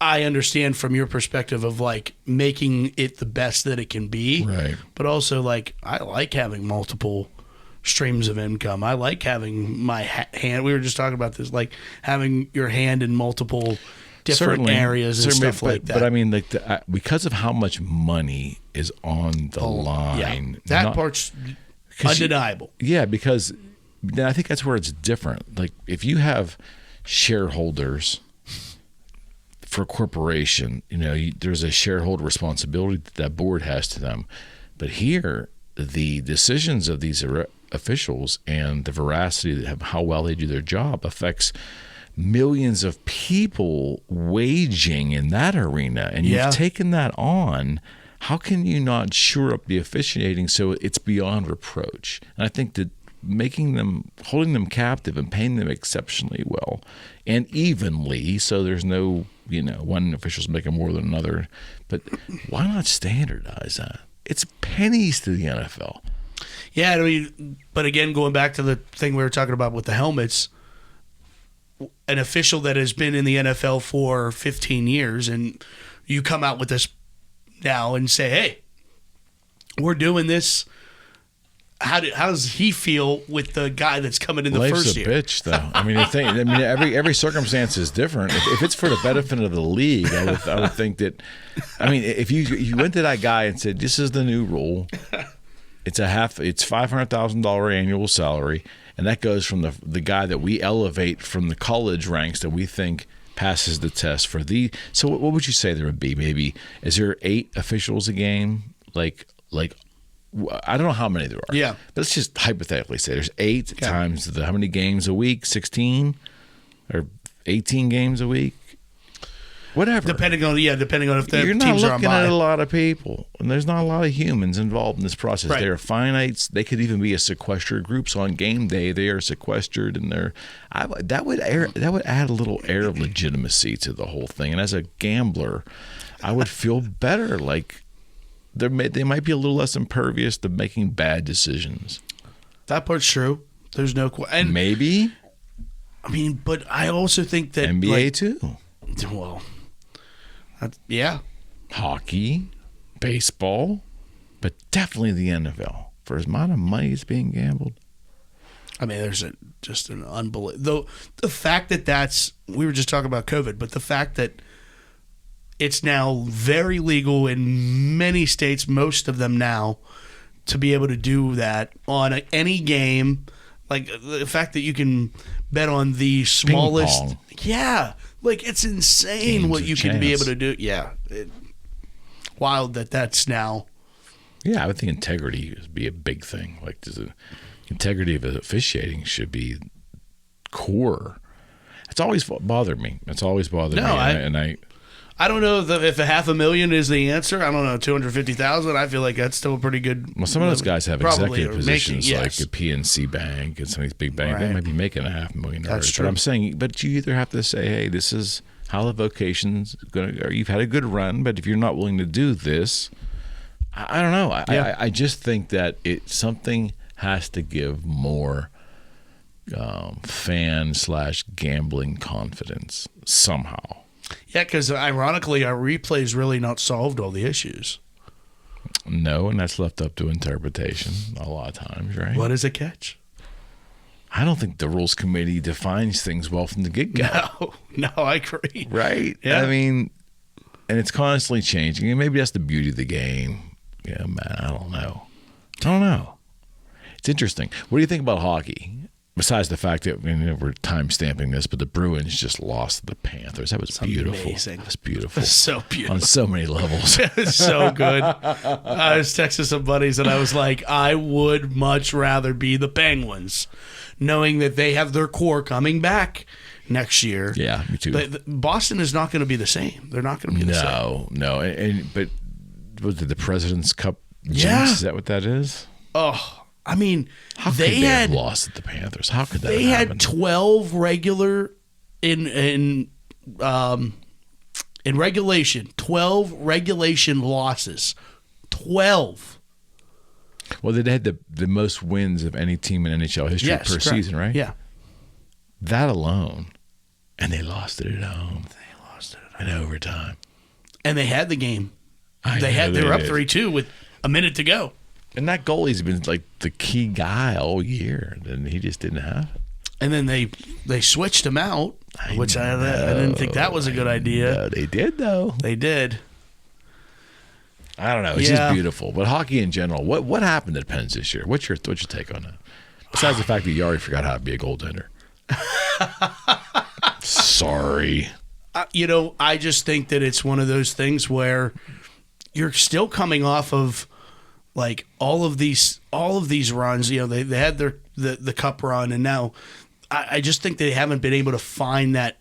I understand from your perspective of making it the best that it can be, right? But also I like having multiple streams of income. I like having my hand. We were just talking about this, having your hand in multiple different areas and stuff like that. But I mean, because of how much money is on the line, that part's undeniable. Because I think that's where it's different. If you have shareholders. For a corporation, there's a shareholder responsibility that board has to them. But here, the decisions of these officials and the veracity of how well they do their job affects millions of people waging in that arena. And you've taken that on. How can you not shore up the officiating so it's beyond reproach? And I think that holding them captive and paying them exceptionally well and evenly, so there's no, one official's making more than another. But why not standardize that? It's pennies to the NFL. Yeah, I mean, but again, going back to the thing we were talking about with the helmets, an official that has been in the NFL for 15 years, and you come out with this now and say, hey, we're doing this. How does he feel with the guy that's coming in the first year? Life's a bitch, though. I mean, every circumstance is different. If it's for the benefit of the league, I would think that. I mean, if you went to that guy and said, "This is the new rule," it's $500,000 annual salary, and that goes from the guy that we elevate from the college ranks that we think passes the test for the. So, what would you say there would be? Maybe is there 8 officials a game? I don't know how many there are. Yeah. But let's just hypothetically say there's 8 times how many games a week? 16 or 18 games a week? Whatever. Depending on if the teams are on bye. You're not looking at a lot of people, and there's not a lot of humans involved in this process. Right. They're finites. They could even be a sequestered group. So on game day, they are sequestered, and that would add a little air of legitimacy to the whole thing. And as a gambler, I would feel better. They might be a little less impervious to making bad decisions. That part's true. There's no question. Maybe. I mean, but I also think that NBA too. Well, hockey, baseball, but definitely the NFL. for as amount of money that's being gambled. I mean, there's just an unbelievable. The fact that we were just talking about COVID, but the fact that it's now very legal in many states, most of them now, to be able to do that on any game. Like the fact that you can bet on the smallest. Ping pong. Yeah. Like it's insane what you can be able to do. Yeah. Wild that's now. Yeah, I would think integrity would be a big thing. Like integrity of officiating should be core. It's always bothered me. It's always bothered me. I don't know if $500,000 is the answer. I don't know, 250,000. I feel like that's still a pretty good. Well, some of those guys have executive positions yes. like a PNC Bank and some of these big banks. Right. They might be making $500,000. That's true. But I'm saying, but you either have to say, hey, this is how the vocation's going to, or you've had a good run, but if you're not willing to do this, I don't know. I just think that something has to give more fan/gambling confidence somehow. Yeah, because ironically, our replays really not solved all the issues. No, and that's left up to interpretation a lot of times, right? What is a catch? I don't think the rules committee defines things well from the get-go. No, I agree. Right? Yeah. I mean, and it's constantly changing, and maybe that's the beauty of the game. Yeah, man, I don't know. It's interesting. What do you think about hockey? Besides the fact that we're time-stamping this, but the Bruins just lost to the Panthers. That was beautiful. Amazing. That was beautiful. So beautiful. On so many levels. So good. I was texting some buddies, and I was like, I would much rather be the Penguins, knowing that they have their core coming back next year. Yeah, me too. But Boston is not going to be the same. They're not going to be the same. No. But was it the President's Cup jinx? Yeah. Is that what that is? Oh, I mean, How could they have lost at the Panthers? How could that They happen? had 12 regular in regulation. 12 regulation losses. 12. Well, they had the most wins of any team in NHL history per season, right? Yeah. That alone. And they lost it at home. In overtime. And they had the game. They were up 3-2 with a minute to go. And that goalie's been like the key guy all year, and he just didn't have it. And then they switched him out, which I didn't think that was a good idea. No, they did, though. They did. I don't know. It's just beautiful. But hockey in general, what happened at Pens this year? What's your take on that? Besides the fact that you already forgot how to be a goaltender. Sorry. I just think that it's one of those things where you're still coming off of like all of these runs. They had the cup run, and now I just think they haven't been able to find that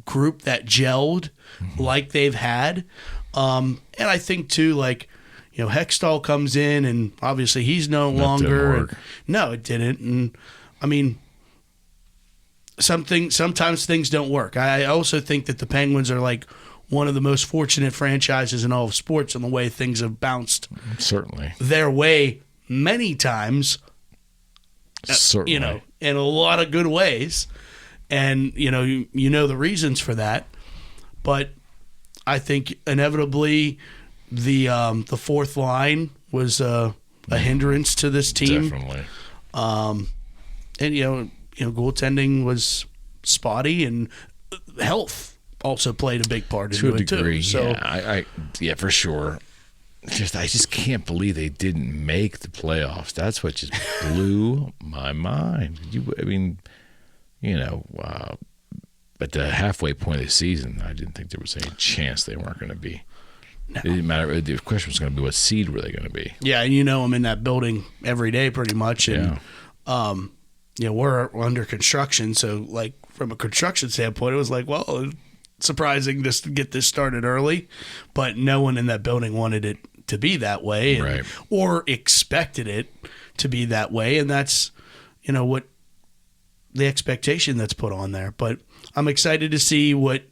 group that gelled like they've had. And I think too, like, Hextall comes in, and obviously he's no longer. No, it didn't. And I mean, sometimes things don't work. I also think that the Penguins are like one of the most fortunate franchises in all of sports in the way things have bounced certainly their way many times. Certainly. In a lot of good ways. And, you know the reasons for that. But I think inevitably the fourth line was a hindrance to this team. Definitely. And, goaltending was spotty, and health also played a big part into it too. So, yeah, for sure. I just can't believe they didn't make the playoffs. That's what just blew my mind. At the halfway point of the season, I didn't think there was any chance they weren't going to be. No. It didn't matter. The question was going to be what seed were they going to be. Yeah, and I'm in that building every day pretty much. And, we're under construction. So, like, from a construction standpoint, it was like, well, surprising just to get this started early. But no one in that building wanted it to be that way, right, or expected it to be that way. And that's, what the expectation that's put on there. But I'm excited to see what,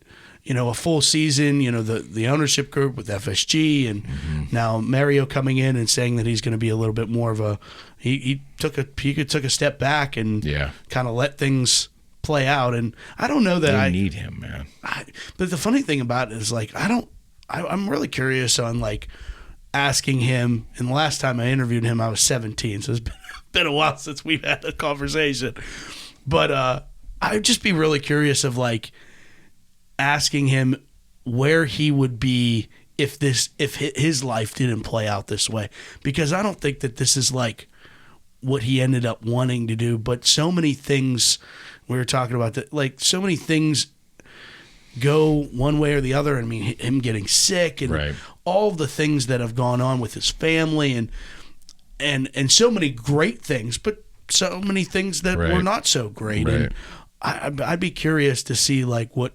a full season, the ownership group with FSG, and now Mario coming in and saying that he's going to be a little bit more of a, he took a step back and kind of let things play out. And I don't know that I need him, man. But the funny thing about it is, like, I'm really curious on, like, asking him, and the last time I interviewed him, I was 17, so it's been a while since we've had a conversation. But I'd just be really curious of like asking him where he would be if his life didn't play out this way, because I don't think that this is like what he ended up wanting to do, but so many things we were talking about that, like so many things go one way or the other. I mean, him getting sick and all the things that have gone on with his family and so many great things, but so many things that were not so great. And I'd be curious to see like what,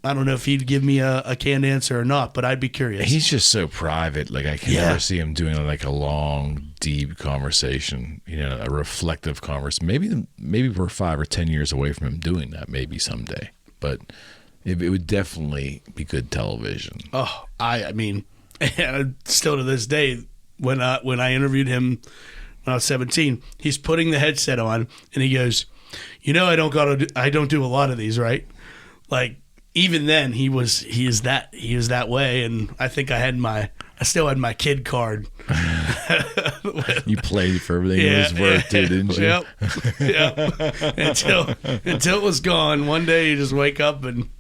I don't know if he'd give me a canned answer or not, but I'd be curious. He's just so private. Like I can never see him doing like a long, deep conversation, a reflective conversation. Maybe we're 5 or 10 years away from him doing that, maybe someday, but it would definitely be good television. Oh, I mean, still to this day, when I interviewed him when I was 17, he's putting the headset on and he goes, I don't do a lot of these, right? Like, even then he is that way, and I think I still had my kid card. You played for everything it was worth, too, didn't you? Yep. Until it was gone. One day you just wake up and.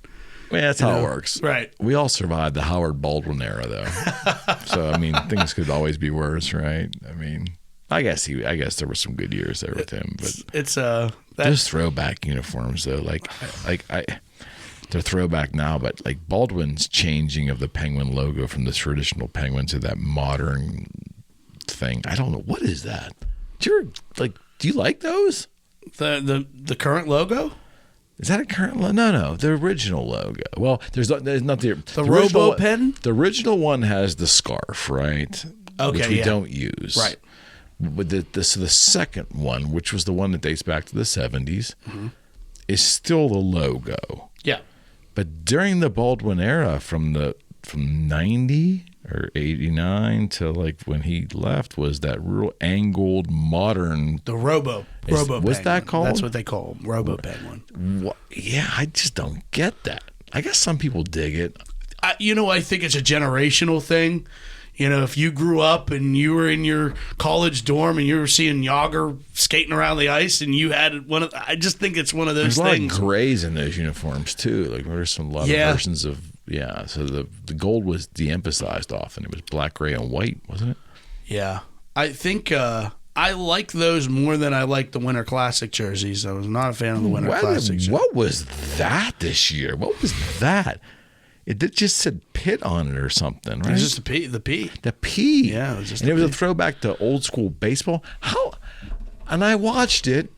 Well, that's how it works. Right. We all survived the Howard Baldwin era, though. So I mean, things could always be worse, right? I mean, I guess there were some good years there with him, but it's those throwback uniforms though, they're throwback now, but like Baldwin's changing of the Penguin logo from the traditional Penguin to that modern thing. I don't know, what is that? Do you like those? The current logo? Is that a current logo? No, the original logo. Well, there's not the Robo pen. The original one has the scarf, right? Okay, which we don't use, right? But the second one, which was the one that dates back to the 70s, is still the logo. Yeah. But during the Baldwin era, from 90 or 89 to like when he left, was that real angled modern. The Robo what's that called? That's what they call them, Robo Penguin. Yeah, I just don't get that. I guess some people dig it. I think it's a generational thing. If you grew up and you were in your college dorm and you were seeing Yager skating around the ice and you had I just think it's one of those things. There's a lot of grays in those uniforms too. Like there's a lot of versions of, so the gold was de-emphasized often. It was black, gray, and white, wasn't it? Yeah. I think I like those more than I like the Winter Classic jerseys. I was not a fan of the Winter Classic jerseys. What was that this year? What was that? It just said Pitt on it or something, right? It was just the P. The P. Yeah, it was just. And it was a throwback to old school baseball. How? And I watched it,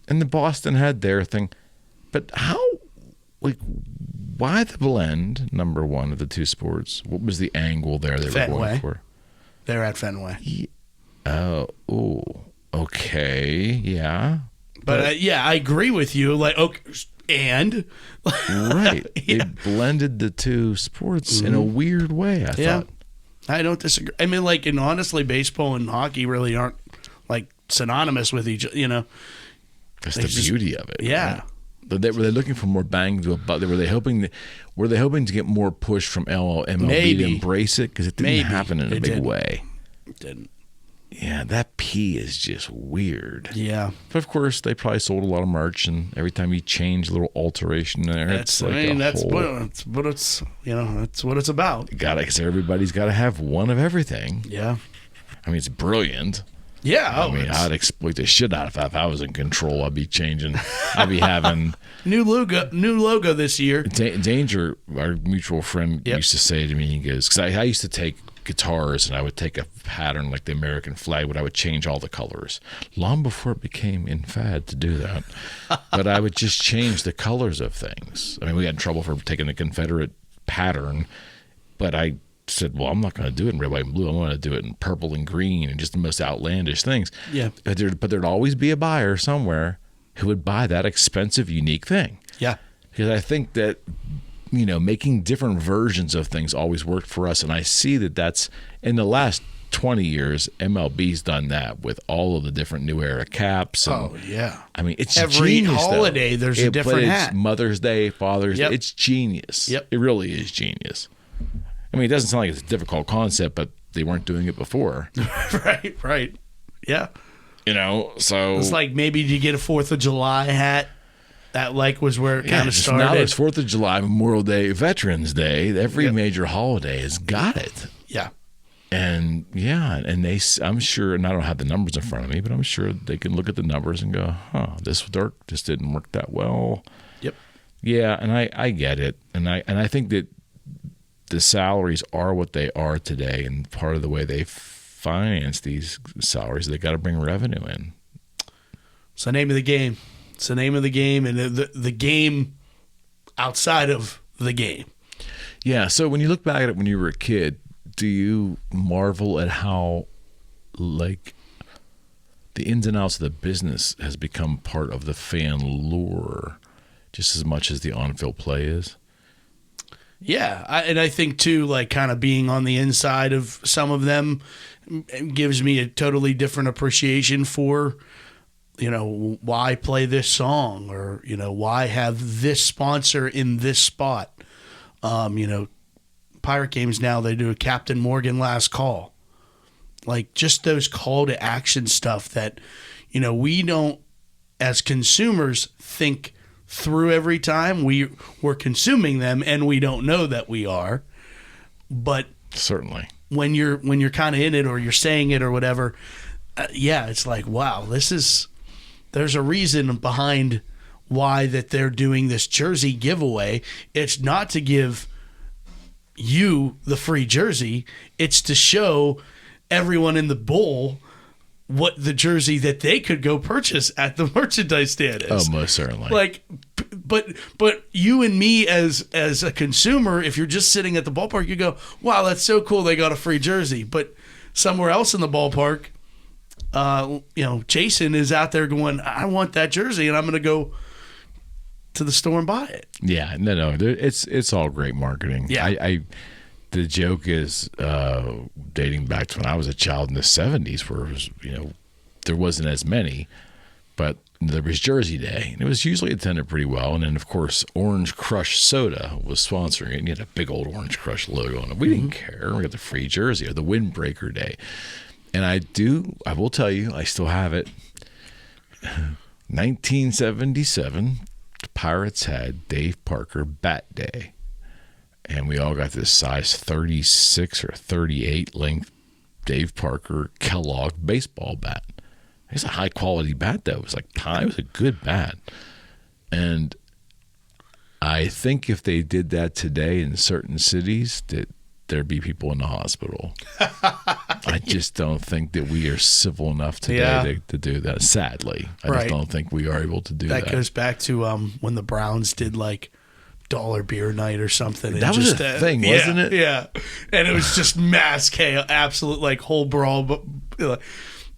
and the Boston had their thing, but how? Like, why the blend? Number one of the two sports. What was the angle there they were going for? They're at Fenway. Okay, yeah. But I agree with you. Like, okay. And right, it blended the two sports in a weird way. I thought. I don't disagree. I mean, like, and honestly, baseball and hockey really aren't like synonymous with each. That's the beauty of it. Yeah. Right? But were they looking for more bang to a buck? Were they hoping to get more push from MLB to embrace it, because it didn't happen in a big way? It didn't. Yeah, that P is just weird. Yeah. But of course, they probably sold a lot of merch, and every time you change a little alteration there, that's what it's about. Because everybody's got to have one of everything. Yeah. I mean, it's brilliant. Yeah. I'd exploit the shit out of it. If I was in control, I'd be changing. I'd be having new logo this year. Danger, our mutual friend, used to say to me, he goes, because I used to take guitars and I would take a pattern like the American flag, but I would change all the colors long before it became in fad to do that. But I would just change the colors of things. I mean, we had trouble for taking the Confederate pattern, but I said, well, I'm not going to do it in red, white, and blue. I want to do it in purple and green and just the most outlandish things. Yeah. But there'd always be a buyer somewhere who would buy that expensive, unique thing. Yeah. Because I think that, making different versions of things always worked for us. And I see that that's, in the last 20 years, MLB's done that with all of the different new era caps. And, I mean, it's every genius, holiday, there's a different hat. Mother's Day, Father's Day. It's genius. Yep. It really is genius. I mean, it doesn't sound like it's a difficult concept, but they weren't doing it before. Right. Yeah. So it's like maybe you get a 4th of July hat. That was where it kind of started. Now there's 4th of July, Memorial Day, Veterans Day. Every major holiday has got it. Yeah. And I'm sure, and I don't have the numbers in front of me, but I'm sure they can look at the numbers and go, this didn't work that well. Yep. Yeah, and I get it. And I think that the salaries are what they are today, and part of the way they finance these salaries, they got to bring revenue in. It's the name of the game. It's the name of the game, and the game outside of the game. Yeah, so when you look back at it when you were a kid, do you marvel at how, the ins and outs of the business has become part of the fan lure just as much as the on-field play is? Yeah, and I think, too, kind of being on the inside of some of them gives me a totally different appreciation for, why play this song or, why have this sponsor in this spot. Pirate games now, they do a Captain Morgan last call. Just those call to action stuff that, we don't, as consumers, think through every time. We're consuming them and we don't know that we are. But certainly when you're kind of in it or you're saying it or whatever, it's wow, there's a reason behind why that they're doing this jersey giveaway. It's not to give you the free jersey. It's to show everyone in the bowl what the jersey that they could go purchase at the merchandise stand is. Oh, most certainly. But you and me as a consumer, if you're just sitting at the ballpark, you go, wow, that's so cool, they got a free jersey. But somewhere else in the ballpark, Jason is out there going, I want that jersey, and I'm going to go to the store and buy it. Yeah, no, it's all great marketing. Yeah, the joke is dating back to when I was a child in the 70s, where it was, there wasn't as many, but there was Jersey Day, and it was usually attended pretty well. And then, of course, Orange Crush Soda was sponsoring it, and you had a big old Orange Crush logo on it. We didn't care. We got the free jersey, or the Windbreaker Day. And I will tell you, I still have it. 1977, the Pirates had Dave Parker Bat Day. And we all got this size 36 or 38 length Dave Parker Kellogg baseball bat. It's a high quality bat, though. It was it was a good bat. And I think if they did that today in certain cities, that there'd be people in the hospital. I just don't think that we are civil enough today to do that. Sadly, I just don't think we are able to do that. That goes back to when the Browns did dollar beer night or something. That was a thing, wasn't it? Yeah, and it was just mass chaos, absolute whole brawl. But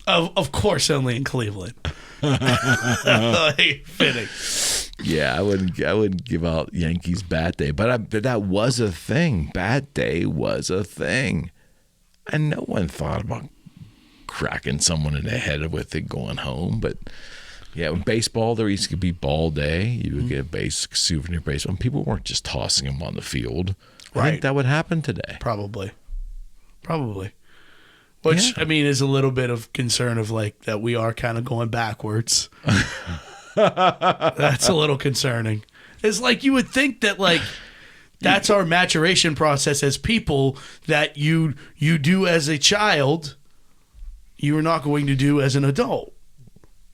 of course, only in Cleveland. Fitting. Yeah, I wouldn't give out Yankees Bat Day, but that was a thing. Bat Day was a thing, and no one thought about cracking someone in the head with it going home. But yeah, in baseball, there used to be Ball Day. You would get a basic souvenir baseball, and people weren't just tossing them on the field. I think that would happen today. Probably. Which, I mean, is a little bit of concern of that we are kind of going backwards. That's a little concerning. It's you would think that that's our maturation process as people, that you do as a child, you are not going to do as an adult.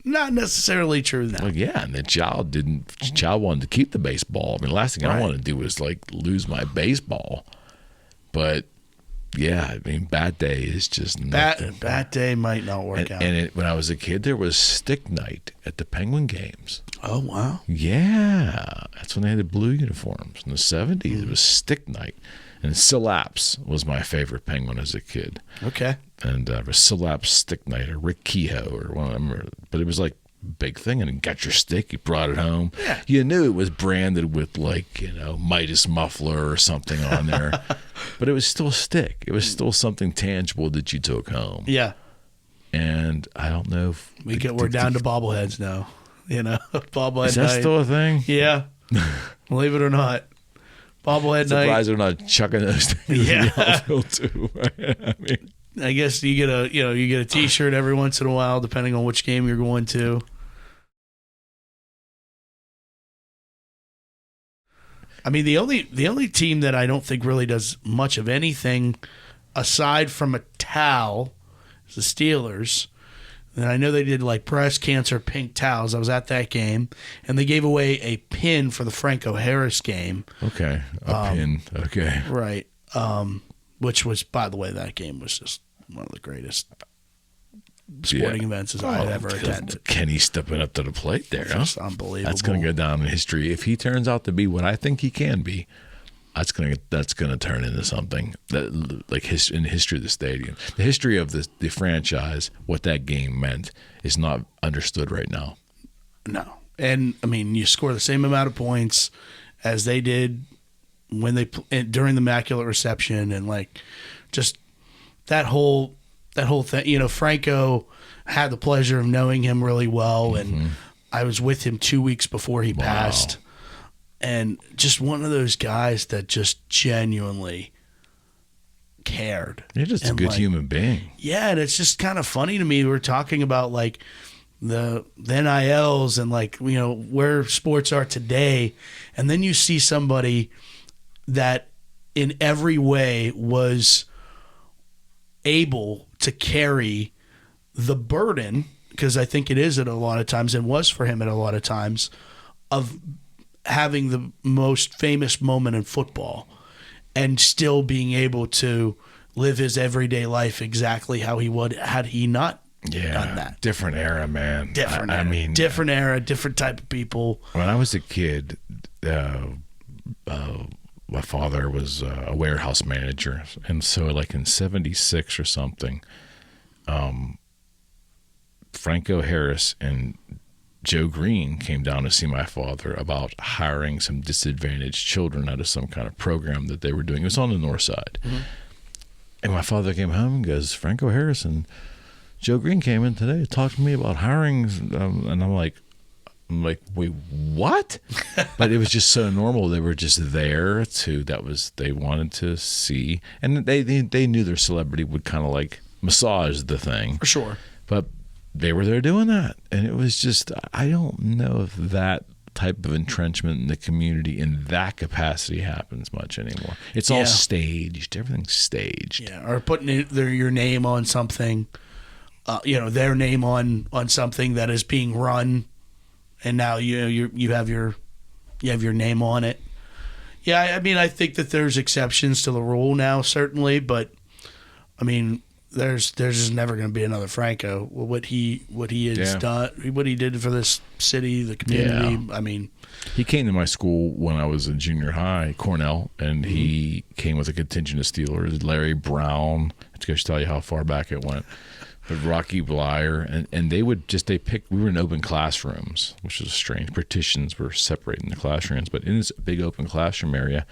Not necessarily true now. Well, yeah, and the child wanted to keep the baseball. I mean, the last thing I wanted to do was lose my baseball. But yeah, I mean, Bat Day is just nothing. Bat Day might not work out. And when I was a kid, there was Stick Night at the Penguin games. Oh, wow. Yeah, that's when they had the blue uniforms. In the 70s, it was Stick Night. And Syllaps was my favorite Penguin as a kid. Okay. And it was Syllaps Stick Night, or Rick Kehoe, or one of them. But it was big thing, and you got your stick, you brought it home. Yeah. You knew it was branded with Midas muffler or something on there. But it was still a stick. It was still something tangible that you took home. Yeah. And I don't know if we're down to bobbleheads now. Bobblehead Is that night. still a thing? Yeah. Believe it or not. bobblehead night. Surprised they're not chucking those things in the outfield too. I mean, I guess you get a T-shirt every once in a while, depending on which game you're going to. I mean, the only team that I don't think really does much of anything aside from a towel is the Steelers. And I know they did like breast cancer pink towels. I was at that game, and they gave away a pin for the Franco Harris game. Okay, a pin. Okay, right. Which was, by the way, that game was just one of the greatest sporting events as I'd ever attended. Kenny stepping up to the plate there. Just unbelievable. That's going to go down in history. If he turns out to be what I think he can be, that's going to turn into something that, like in the history of the stadium. The history of the franchise, what that game meant, is not understood right now. No. And, I mean, you score the same amount of points as they did when they during the Immaculate Reception, and like just that whole thing. You know, Franco had the pleasure of knowing him really well, and I was with him 2 weeks before he passed, and just one of those guys that just genuinely cared. You're just a good human being. Yeah, and it's just kind of funny to me. We're talking about like the NILs and like, you know, where sports are today, and then you see somebody that in every way was able to carry the burden, because I think it is at a lot of times, and was for him at a lot of times, of having the most famous moment in football and still being able to live his everyday life exactly how he would had he not done that. Different era, man. Different era, different type of people. When I was a kid, my father was a warehouse manager, and so like in '76 or something, Franco Harris and Joe Green came down to see my father about hiring some disadvantaged children out of some kind of program that they were doing. It was on the north side. And my father came home and goes, Franco Harris and Joe Green came in today to talk to me about hiring, and I'm like, wait, what? But it was just so normal. They were just there they wanted to see, and they knew their celebrity would kind of like massage the thing. For sure. But they were there doing that, and it was just, I don't know if that type of entrenchment in the community in that capacity happens much anymore. It's all staged. Everything's staged. Yeah, or putting your name on something, their name on something that is being run, and now you have your name on it. Yeah, I mean, I think that there's exceptions to the rule now, certainly, but I mean, there's just never going to be another Franco. What he has done, what he did for this city, the community. Yeah. I mean, he came to my school when I was in junior high, Cornell, and he came with a contingent of Steelers. Larry Brown, to just tell you how far back it went. But Rocky Blyer, and we were in open classrooms, which was strange. Partitions were separating the classrooms, but in this big open classroom area,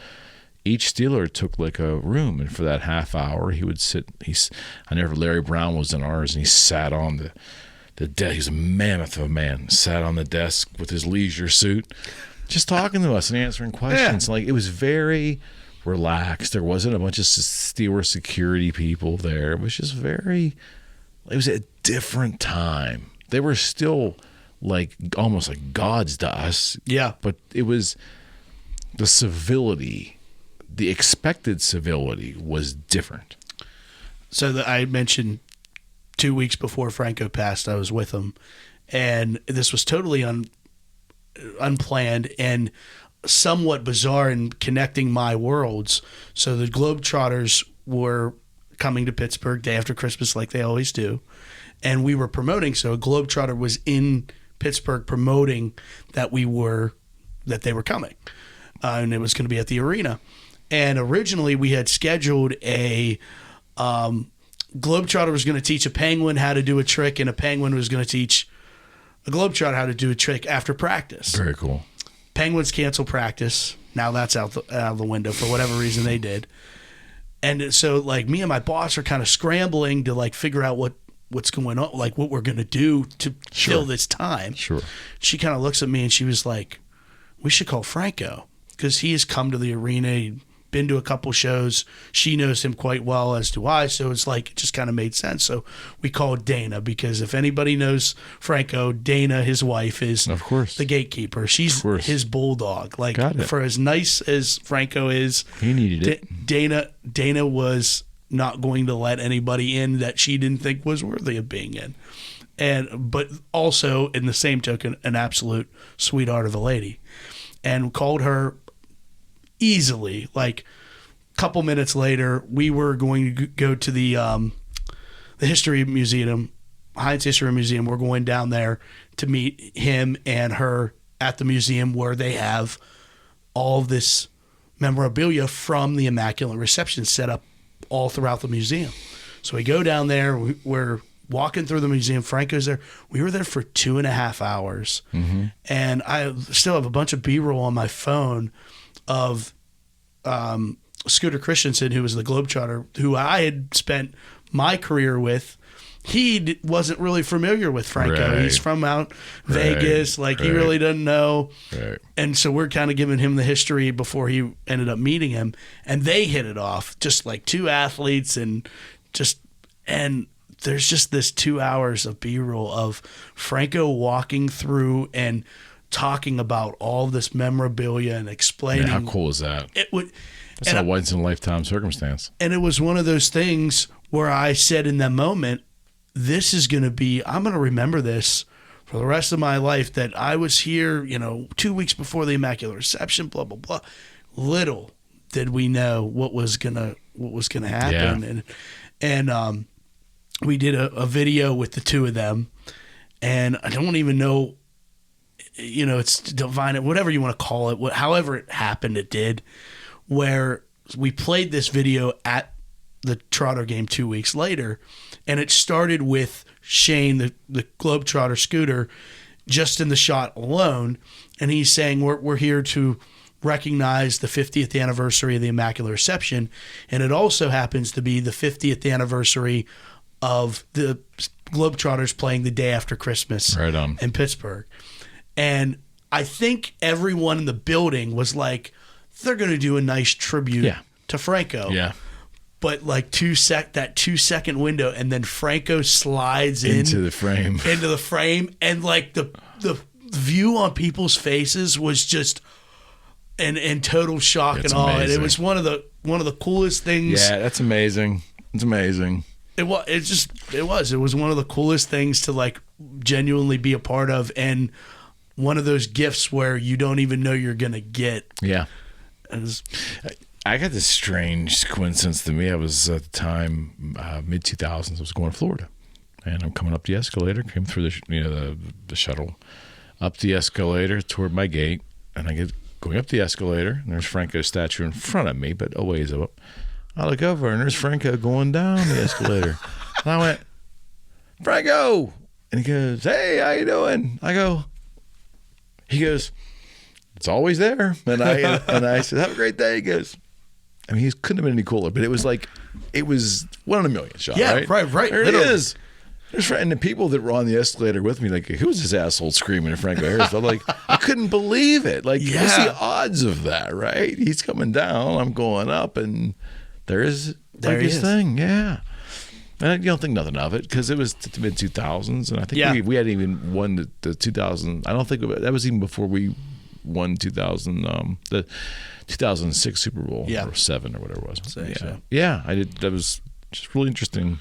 each Steeler took like a room, and for that half hour, he would sit. Larry Brown was in ours, and he sat on the desk. He was a mammoth of a man. Sat on the desk with his leisure suit, just talking to us and answering questions. Yeah. Like, it was very relaxed. There wasn't a bunch of Steeler security people there. It was just it was a different time. They were still like almost like gods to us. Yeah, but it was the civility. The expected civility was different. So I mentioned 2 weeks before Franco passed, I was with him, and this was totally unplanned and somewhat bizarre in connecting my worlds. So the Globetrotters were coming to Pittsburgh day after Christmas, like they always do, and we were promoting. So a Globetrotter was in Pittsburgh promoting that they were coming, and it was going to be at the arena. And originally we had scheduled a Globetrotter was going to teach a Penguin how to do a trick, and a Penguin was going to teach a Globetrotter how to do a trick after practice. Very cool. Penguins canceled practice. Now that's out the window for whatever reason they did. And so like me and my boss are kind of scrambling to like figure out what's going on, like what we're going to do to fill this time. Sure. She kind of looks at me and she was like, we should call Franco. because he has come to the arena. He'd been to a couple shows. She knows him quite well, as do I. So it's like, it just kind of made sense. So we called Dana, because if anybody knows Franco, Dana, his wife, is of course the gatekeeper. She's his bulldog. Like, for as nice as Franco is, he needed it. Dana was not going to let anybody in that she didn't think was worthy of being in. But also, in the same token, an absolute sweetheart of a lady. And called her easily. Like, a couple minutes later, we were going to go to the History Museum, Heinz History Museum. We're going down there to meet him and her at the museum, where they have all of this memorabilia from the Immaculate Reception set up all throughout the museum. So we go down there. We're walking through the museum. Franco's there. We were there for 2.5 hours. Mm-hmm. And I still have a bunch of B-roll on my phone of Scooter Christensen, who was the Globetrotter, who I had spent my career with. He wasn't really familiar with Franco. Right. He's from out Vegas. Like, he really doesn't know. Right. And so we're kind of giving him the history before he ended up meeting him. And they hit it off, just like two athletes. And there's just this 2 hours of B-roll of Franco walking through and talking about all this memorabilia and explaining. Yeah, how cool is that? That's a once in a lifetime circumstance. And it was one of those things where I said in that moment, I'm going to remember this for the rest of my life, that I was here, 2 weeks before the Immaculate Reception, blah, blah, blah. Little did we know what was gonna happen. Yeah. And we did a video with the two of them, and I don't even know, it's divine, whatever you want to call it, however it happened, it did, where we played this video at the Trotter game 2 weeks later, and it started with Shane, the Globetrotter Scooter, just in the shot alone, and he's saying, we're here to recognize the 50th anniversary of the Immaculate Reception, and it also happens to be the 50th anniversary of the Globetrotters playing the day after Christmas in Pittsburgh. And I think everyone in the building was like, they're going to do a nice tribute to Franco. Yeah. But like that 2 second window, and then Franco slides into the frame, and like the view on people's faces was just in total shock and awe. Amazing. And it was one of the coolest things. Yeah, that's amazing. It's amazing. It was one of the coolest things to like genuinely be a part of, and one of those gifts where you don't even know you're gonna get. Yeah. I got this strange coincidence to me. I was at the time, mid 2000s. I was going to Florida, and I'm coming up the escalator. Came through the shuttle, up the escalator toward my gate, and I get going up the escalator. And there's Franco's statue in front of me, but a ways up. I look over, and there's Franco going down the escalator. And I went, Franco, and he goes, "Hey, how you doing?" He goes, "It's always there." And I said, "Have a great day." He goes, I mean, he couldn't have been any cooler, but it was 1 in a million shot. Yeah, right. There it is. And the people that were on the escalator with me, like, who's this asshole screaming at Franco Harris? I'm like, I couldn't believe it. Like, what's the odds of that, right? He's coming down, I'm going up, and there is his thing. Yeah. And you don't think nothing of it, because it was the mid 2000s, and I think we hadn't even won the 2000. I don't think that was even before we won 2000, the 2006 Super Bowl, or 7 or whatever it was. Yeah, I did. That was just really interesting,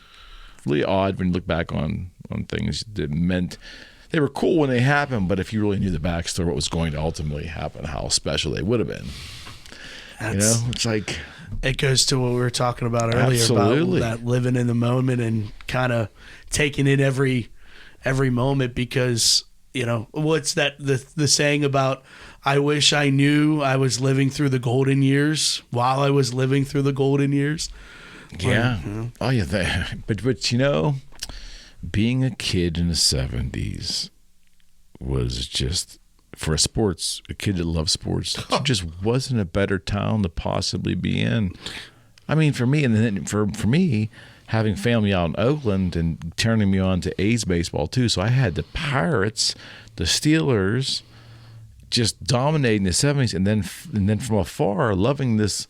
really odd when you look back on things that meant they were cool when they happened, but if you really knew the backstory, what was going to ultimately happen, how special they would have been. It's like, it goes to what we were talking about earlier about that living in the moment and kind of taking in every moment, because what's that the saying about, I wish I knew I was living through the golden years while I was living through the golden years. Yeah. Oh yeah. But being a kid in the 70s was just, for a kid that loves sports, there just wasn't a better town to possibly be in. I mean, for me, and then for me, having family out in Oakland and turning me on to A's baseball too. So I had the Pirates, the Steelers, just dominating the 70s, and then from afar loving this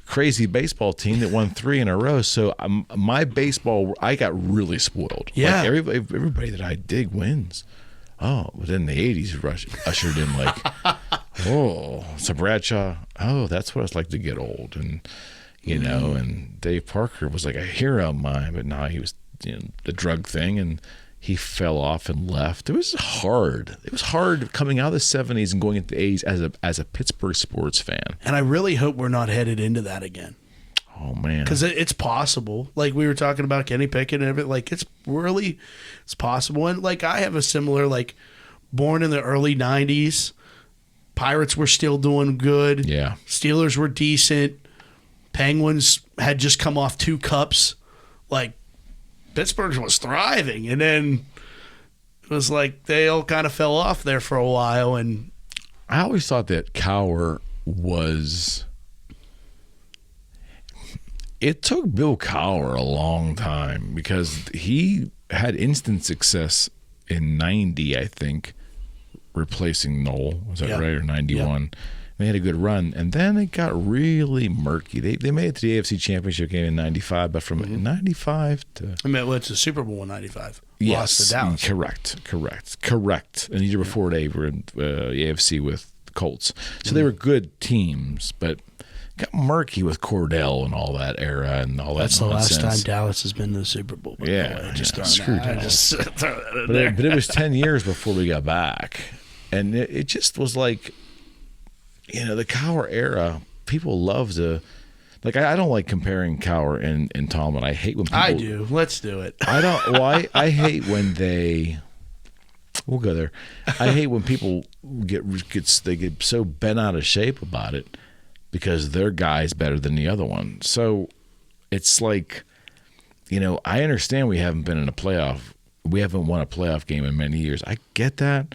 crazy baseball team that won 3 in a row. So my baseball, I got really spoiled. Yeah. Like everybody that I dig wins. Oh, but then the 80s ushered in like, oh, so Bradshaw, oh, that's what it's like to get old. And, you know, and Dave Parker was like a hero of mine, but now he was, you know, the drug thing, and he fell off and left. It was hard. It was hard coming out of the 70s and going into the 80s as a Pittsburgh sports fan. And I really hope we're not headed into that again. Oh, man. Because it's possible. Like we were talking about Kenny Pickett and everything. Like it's possible. And like I have a similar, like born in the early 90s. Pirates were still doing good. Yeah. Steelers were decent. Penguins had just come off 2 cups. Like Pittsburgh was thriving. And then it was like they all kind of fell off there for a while. And I always thought that Cowher was... It took Bill Cowher a long time because he had instant success in 90, I think, replacing Noel. Was that right? Or 91. Yeah. They had a good run. And then it got really murky. They made it to the AFC Championship game in 95, but from 95 to... I mean, it's the Super Bowl in 95. Yes, Lost to Dallas. Correct. And the year before they were in the AFC with the Colts. So they were good teams, but... got murky with Cordell and all that era and all that. That's nonsense. the last time Dallas has been to the Super Bowl. Yeah, just screwed that. up. Just throw that in there. But it was 10 years before we got back, and it just was like, you know, the Cowher era. People love to, like. I don't like comparing Cowher and Tomlin. I hate when people. I do. Let's do it. I don't. Well, I hate when they. We'll go there. I hate when people get so bent out of shape about it, because their guy's better than the other one. So it's like, you know, I understand we haven't been in a playoff. We haven't won a playoff game in many years. I get that.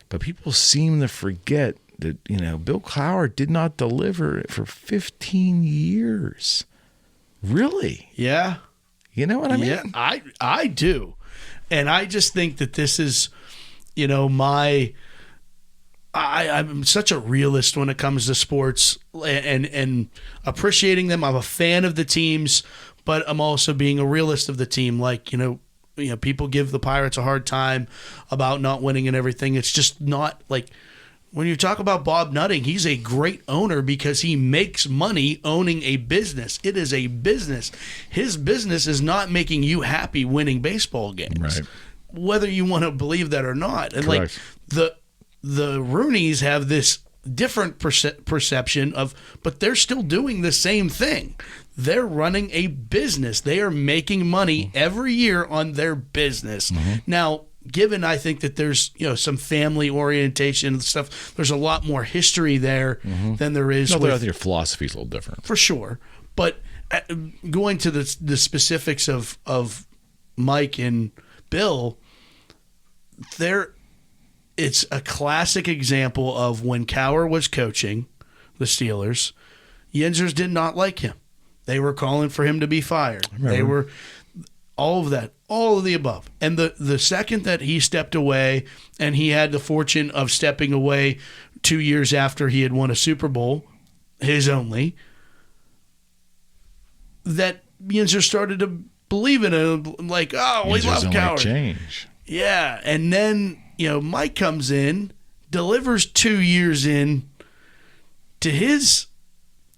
But people seem to forget that, you know, Bill Cowher did not deliver for 15 years. Really? Yeah. You know what I mean? Yeah, I do. And I just think that this is, you know, I'm such a realist when it comes to sports and appreciating them. I'm a fan of the teams, but I'm also being a realist of the team. Like, you know, people give the Pirates a hard time about not winning and everything. It's just not like when you talk about Bob Nutting, he's a great owner because he makes money owning a business. It is a business. His business is not making you happy winning baseball games, Right. whether you want to believe that or not. And Correct. like the Rooneys have this different perception of, but they're still doing the same thing. They're running a business. They are making money every year on their business. Mm-hmm. Now, given I think that there's, you know, some family orientation and stuff, there's a lot more history there than there is. I think your philosophy is a little different. For sure. But going to the specifics of Mike and Bill, it's a classic example of when Cowher was coaching the Steelers, Yinzers did not like him. They were calling for him to be fired. They were all of that, all of the above. And the second that he stepped away, and he had the fortune of stepping away 2 years after he had won a Super Bowl, his only, that Yinzers started to believe in him, like, oh, we love Cowher. Change. Yeah, and then, you know, Mike comes in, delivers 2 years in to his.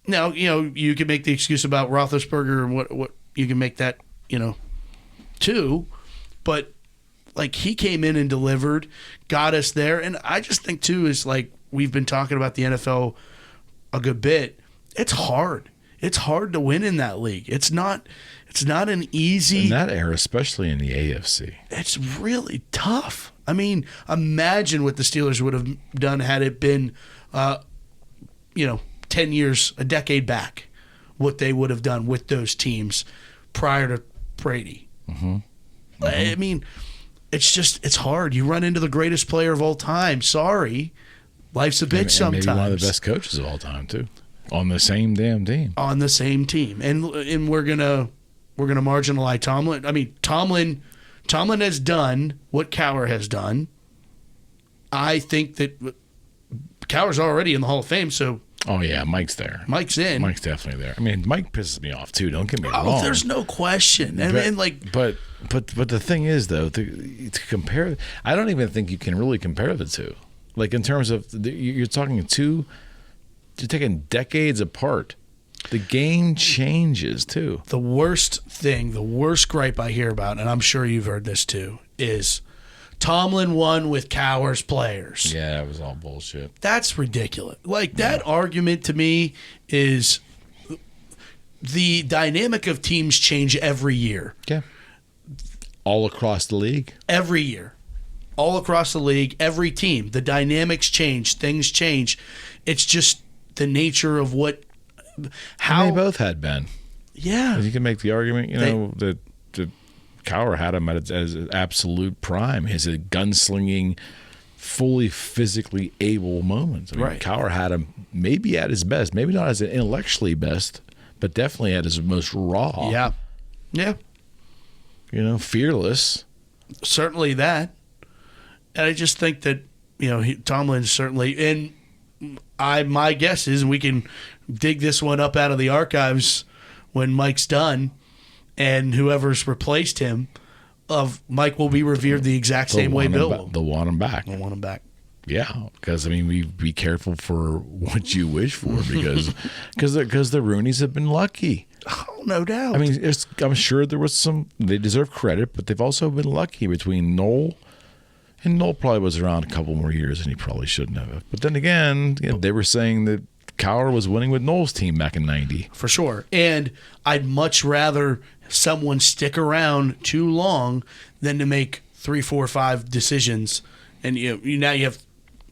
Now, you know, you can make the excuse about Roethlisberger and what you can make that, you know, too, but like he came in and delivered, got us there, and I just think too is like we've been talking about the NFL a good bit. It's hard. It's hard to win in that league. It's not an easy. In that era, especially in the AFC. It's really tough. I mean, imagine what the Steelers would have done had it been, 10 years, a decade back, what they would have done with those teams prior to Brady. Mm-hmm. I mean, it's hard. You run into the greatest player of all time. Sorry. Life's a bitch sometimes. Maybe one of the best coaches of all time, too. On the same damn team. On the same team. And we're gonna marginalize Tomlin. I mean, Tomlin has done what Cowher has done. I think that Cowher's already in the Hall of Fame, so Oh yeah, Mike's there. Mike's in. Mike's definitely there. I mean, Mike pisses me off too. Don't get me wrong. Oh, there's no question. But the thing is though, to compare, I don't even think you can really compare the two. Like in terms of you're talking you're taking decades apart. The game changes too. The worst gripe I hear about, and I'm sure you've heard this too, is Tomlin won with Cowher's players. Yeah, that was all bullshit. That's ridiculous. Like, that argument to me is the dynamic of teams change every year. Yeah. All across the league? Every year. All across the league, every team. The dynamics change. Things change. It's just the nature of how they both had Ben. Yeah. You can make the argument, that Cowher had him at his absolute prime. He's a gunslinging, fully physically able moment. I mean, right. Cowher had him maybe at his best, maybe not as intellectually best, but definitely at his most raw. Yeah. Yeah. Fearless. Certainly that. And I just think that, Tomlin certainly, and my guess is, and we can dig this one up out of the archives when Mike's done, and whoever's replaced him, Mike will be revered the exact same way Bill will. They'll want him back. They'll want him back. Yeah, because we be careful for what you wish for, because the Rooneys have been lucky. Oh, no doubt. I mean, I'm sure there was they deserve credit, but they've also been lucky between Noel. And Noel probably was around a couple more years, and he probably shouldn't have. But then again, they were saying that Cowher was winning with Noel's team back in '90. For sure. And I'd much rather someone stick around too long than to make 3, 4, 5 decisions. And now you have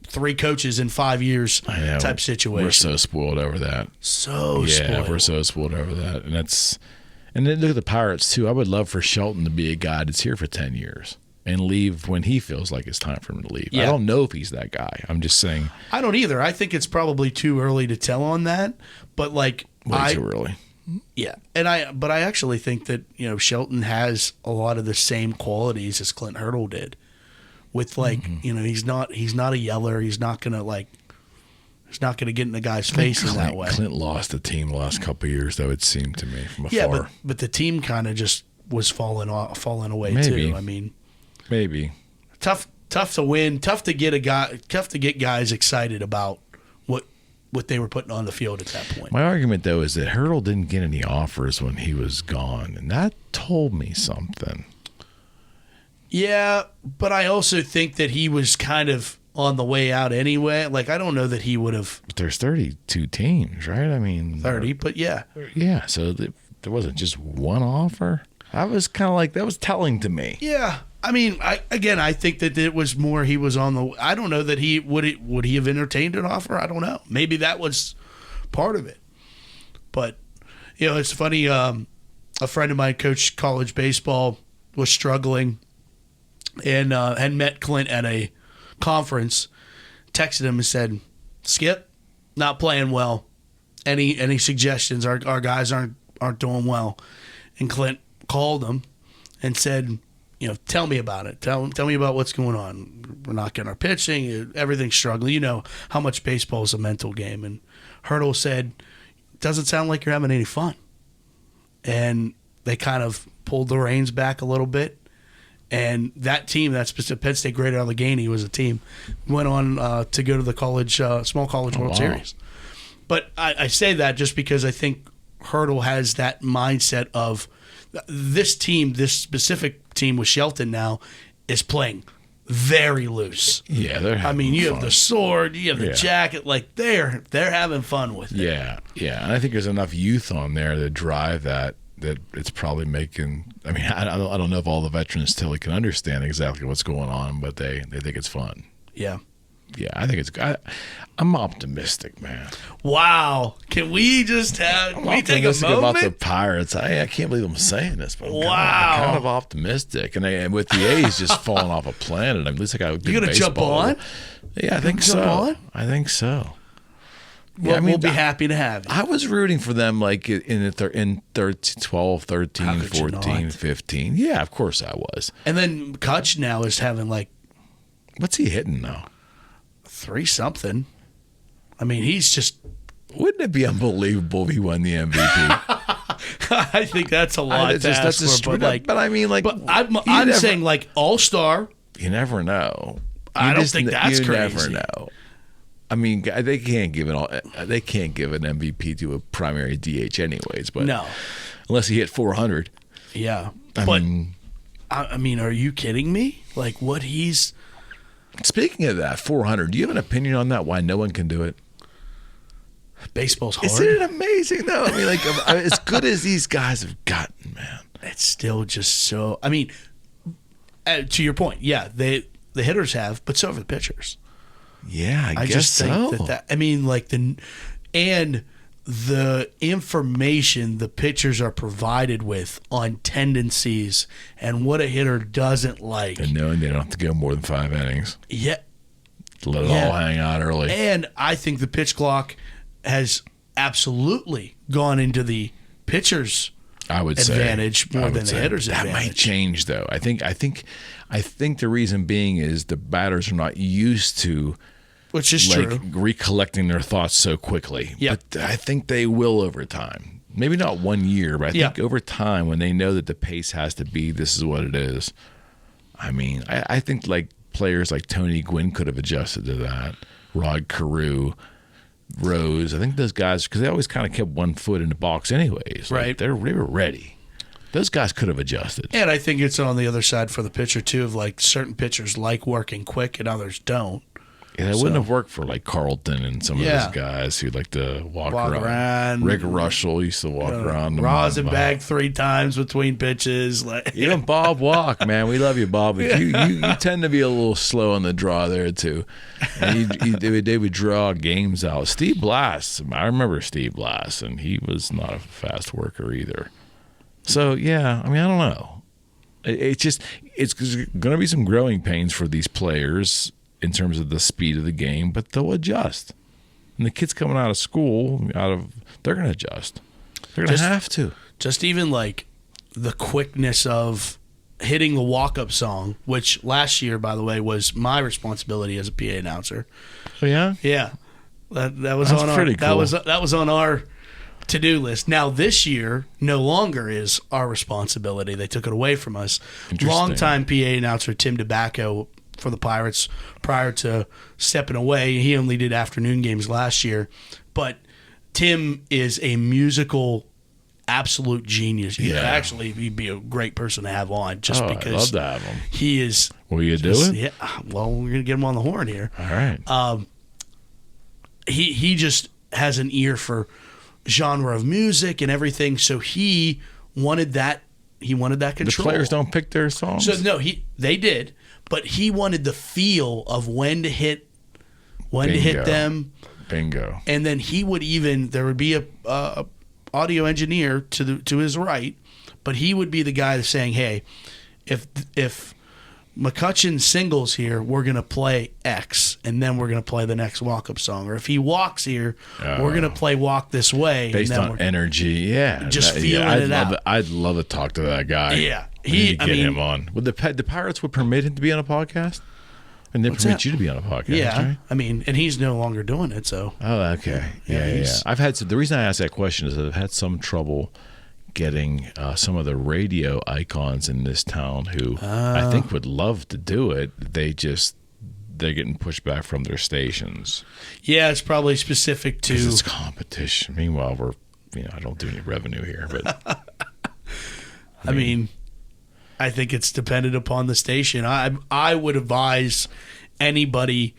3 coaches in 5 years type situation. We're so spoiled over that. Spoiled. We're so spoiled over that. And then look at the Pirates, too. I would love for Shelton to be a guy that's here for 10 years. And leave when he feels like it's time for him to leave. Yeah. I don't know if he's that guy. I'm just saying. I don't either. I think it's probably too early to tell on that. But way too early. Yeah, but I actually think that Shelton has a lot of the same qualities as Clint Hurdle did. With he's not a yeller. He's not gonna get in the guy's face in that way. Clint lost the team the last couple of years, though. It seemed to me from afar. Yeah, but the team kind of just was falling away Maybe. too. I mean. Maybe. Tough to win. Tough to get guys excited about what they were putting on the field at that point. My argument though is that Hurdle didn't get any offers when he was gone, and that told me something. Yeah, but I also think that he was kind of on the way out anyway. Like, I don't know that he would have. But there's 32 teams, right? I mean, 30, but yeah. Yeah, so there wasn't just one offer. I was kind of like, that was telling to me. Yeah. I mean, I think that it was more he was on the. I don't know that he would he have entertained an offer. I don't know. Maybe that was part of it. But it's funny. A friend of mine coached college baseball, was struggling, and had met Clint at a conference. Texted him and said, "Skip, not playing well. Any suggestions? Our guys aren't doing well." And Clint called him and said, tell me about it. Tell me about what's going on. We're not getting our pitching. Everything's struggling. You know how much baseball is a mental game. And Hurdle said, doesn't sound like you're having any fun. And they kind of pulled the reins back a little bit. And that team, that specific Penn State Greater Allegheny was a team, went on to go to the small college World Series. But I say that just because I think Hurdle has that mindset of this team, this specific team with Shelton now, is playing very loose. Yeah, they're having you fun. have the sword, you have the jacket, like they're having fun with it. Yeah, and I think there's enough youth on there to drive that it's probably making. I mean, I don't know if all the veterans still can understand exactly what's going on, but they think it's fun. Yeah. Yeah, I think I'm optimistic, man. Wow. Can we just take a moment? About the Pirates. I can't believe I'm saying this, but I'm kind of optimistic. And with the A's just falling off a planet, at least I got good baseball. You going to jump on? Yeah, I think so. I think so. Well, we'll be happy to have you. I was rooting for them like in 12, 13, 14, 15. Yeah, of course I was. And then McCutchen now is having what's he hitting now? 3-something. I mean, he's just. Wouldn't it be unbelievable if he won the MVP? I think that's a lot to ask for, but I mean, like, but I'm saying like all-star. You never know. I don't think that's crazy. You never know. I mean, they can't give an MVP to a primary DH anyways, but no, unless he hit 400. Yeah, I mean, are you kidding me? Like what he's. Speaking of that, 400. Do you have an opinion on that? Why no one can do it? Baseball's hard. Isn't it amazing though? I mean, like as good as these guys have gotten, man. It's still just so. I mean, to your point, yeah, the hitters have, but so have the pitchers. Yeah, I guess just so. Think that I mean, like the information the pitchers are provided with on tendencies and what a hitter doesn't like, and knowing they don't have to go more than 5 innings. Yeah, let it all hang out early. And I think the pitch clock has absolutely gone into the pitcher's advantage more than the hitter's advantage. That might change, though. I think the reason being is the batters are not used to, which is true, recollecting their thoughts so quickly. Yeah, but I think they will over time. Maybe not 1 year, but I think over time, when they know that the pace has to be, this is what it is. I mean, I think like players like Tony Gwynn could have adjusted to that. Rod Carew, Rose, I think those guys, because they always kind of kept one foot in the box anyways. Like, right. They were ready. Those guys could have adjusted. And I think it's on the other side for the pitcher, too, of like certain pitchers like working quick and others don't. Yeah, it wouldn't have worked for like Carlton and some of those guys who like to walk around. Rick Russell used to walk around. Rosenbach 3 times between pitches. Even Bob Walk, man. We love you, Bob. But you tend to be a little slow on the draw there, too. And they would draw games out. Steve Blass, I remember Steve Blass, and he was not a fast worker either. So, yeah, I mean, I don't know. It's going to be some growing pains for these players in terms of the speed of the game, but they'll adjust. And the kids coming out of school, they're going to adjust. They're going to have to. Just even like the quickness of hitting the walk-up song, which last year, by the way, was my responsibility as a PA announcer. Oh yeah, yeah, that was on our cool. that was on our to-do list. Now this year, no longer is our responsibility. They took it away from us. Longtime PA announcer Tim DeBacco for the Pirates prior to stepping away. He only did afternoon games last year, but Tim is a musical absolute genius. Yeah. Actually, he'd be a great person to have on just because I'd love to have him. He is. Will you do it? Yeah. Well, we're gonna get him on the horn here. All right. He just has an ear for genre of music and everything, so he wanted that. He wanted that control. The players don't pick their songs. So no, they did. But he wanted the feel of when to hit them. Bingo. And then there would be a audio engineer to his right, but he would be the guy that's saying, "Hey, if McCutchen singles here, we're going to play X, and then we're going to play the next walk-up song. Or if he walks here, we're going to play Walk This Way." Based on energy, yeah. Just feeling it out. I'd love to talk to that guy. Yeah. Get him on. Would the Pirates would permit him to be on a podcast? And they permit you to be on a podcast, yeah. right? I mean, and he's no longer doing it, so. Oh, okay. Yeah. The reason I asked that question is I've had some trouble getting some of the radio icons in this town who I think would love to do it. They're getting pushed back from their stations. Yeah, it's probably specific to. Because it's competition. Meanwhile, I don't do any revenue here, but. I mean, I think it's dependent upon the station. I would advise anybody,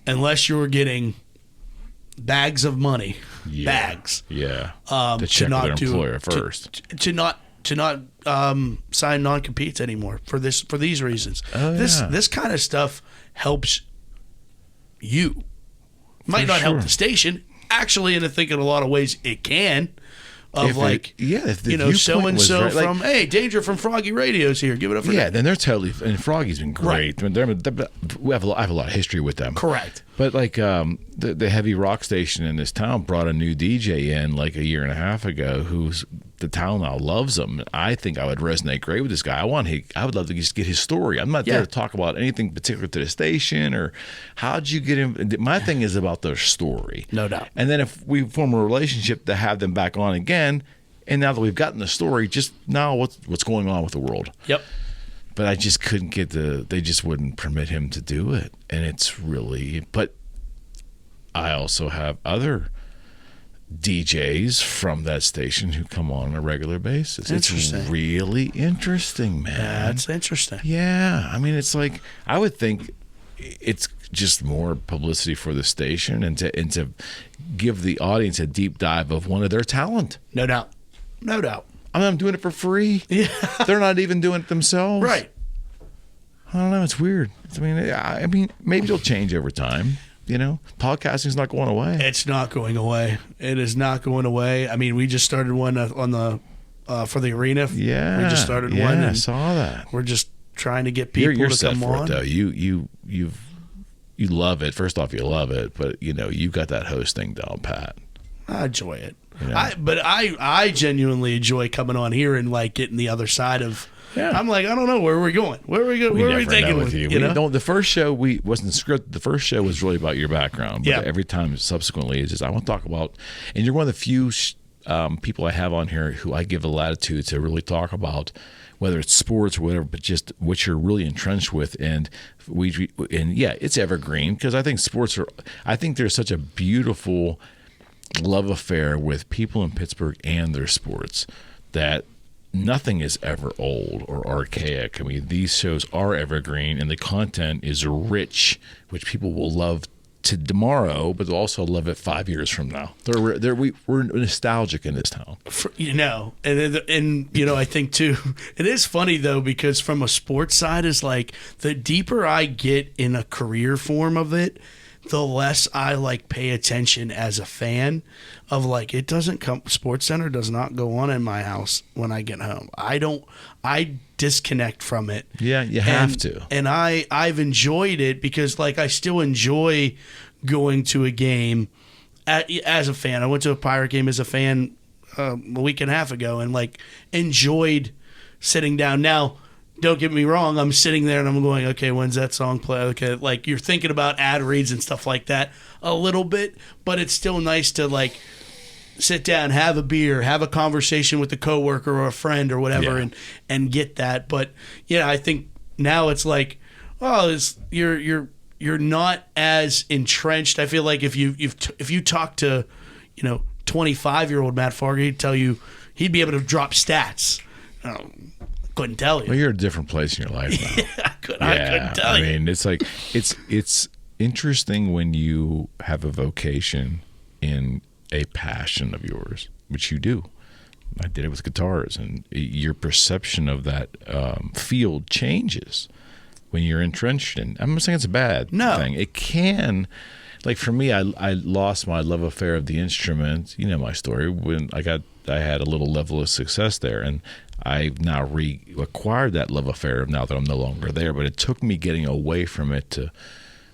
unless you're getting bags of money, bags. Yeah. To check with their employer first. To not sign non-competes anymore for these reasons. Oh, this kind of stuff helps you. Might not help the station. Actually, and I think in a lot of ways it can. If so and so from Danger from Froggy Radio's here. Give it up for then they're totally. And Froggy's been great. Right. I have a lot of history with them. Correct. But like the heavy rock station in this town brought a new DJ in like a year and a half ago who's the town now loves him. I think I would resonate great with this guy. I would love to just get his story. I'm not there to talk about anything particular to the station or how'd you get him. My thing is about their story. No doubt. And then if we form a relationship to have them back on again, and now that we've gotten the story, just now what's going on with the world. Yep. But I just couldn't get they just wouldn't permit him to do it. And it's really, but I also have other DJs from that station who come on a regular basis. It's really interesting, man. Yeah, that's interesting. Yeah. I mean, it's like, I would think it's just more publicity for the station and to give the audience a deep dive of one of their talent. No doubt. No doubt. I mean, I'm doing it for free. Yeah. They're not even doing it themselves. Right. I don't know. It's weird. I mean, maybe it'll change over time. You know, podcasting's not going away. It's not going away. It is not going away. I mean, we just started one on the for the arena. Yeah, we just started one. Yeah, I saw that. We're just trying to get people you're to set come for on. It, though. You love it. First off, you love it, but you know, you got that host thing down pat. I enjoy it. You know? I genuinely enjoy coming on here and like getting the other side of. Yeah. I'm like, I don't know, where are we going? Where are we going? Where are we taking with you? The first show wasn't scripted. The first show was really about your background. But every time subsequently, it's just I want to talk about, and you're one of the few people I have on here who I give the latitude to really talk about, whether it's sports or whatever, but just what you're really entrenched with. And it's evergreen because I think I think there's such a beautiful love affair with people in Pittsburgh and their sports that nothing is ever old or archaic. I mean, these shows are evergreen and the content is rich, which people will love tomorrow, but they'll also love it 5 years from now. We're nostalgic in this town. And I think too, it is funny though, because from a sports side is like the deeper I get in a career form of it, the less I like pay attention as a fan of like, it doesn't come, Sports Center does not go on in my house when I get home. I disconnect from it. Yeah, you have to. And I've enjoyed it because like I still enjoy going to a game as a fan. I went to a Pirate game as a fan a week and a half ago and like enjoyed sitting down. Now, don't get me wrong, I'm sitting there and I'm going, okay, when's that song play? Okay, like you're thinking about ad reads and stuff like that a little bit, but it's still nice to like sit down, have a beer, have a conversation with a coworker or a friend or whatever, and get that. But yeah, I think now it's like, you're not as entrenched. I feel like if you talk to 25-year-old Matt Fargo, he'd tell you he'd be able to drop stats. Couldn't tell you. Well, you're at a different place in your life now. I couldn't tell you. I mean, it's like it's interesting when you have a vocation in a passion of yours, which you do. I did it with guitars, and your perception of that field changes when you're entrenched in. I'm not saying it's a bad thing. It can. Like for me, I lost my love affair of the instrument. You know my story. When I had a little level of success there, and I've now reacquired that love affair now that I'm no longer there. But it took me getting away from it to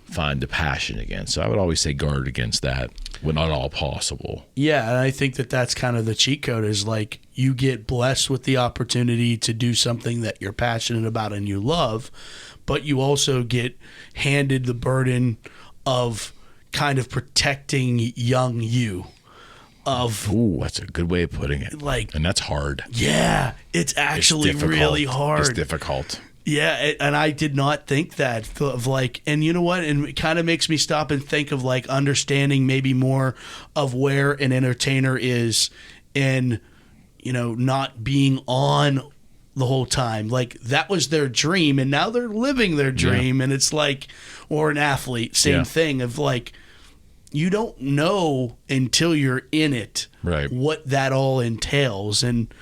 find the passion again. So I would always say guard against that when not all possible. Yeah, and I think that's kind of the cheat code is like you get blessed with the opportunity to do something that you're passionate about and you love, but you also get handed the burden of kind of protecting young you. Ooh, that's a good way of putting it. And that's hard. Yeah, it's actually really hard. It's difficult. Yeah, and I did not think that of like, and you know what? And it kind of makes me stop and think of like understanding maybe more of where an entertainer is in, not being on the whole time. Like that was their dream, and now they're living their dream, and it's like, or an athlete, same thing of like, you don't know until you're in it what that all entails. And,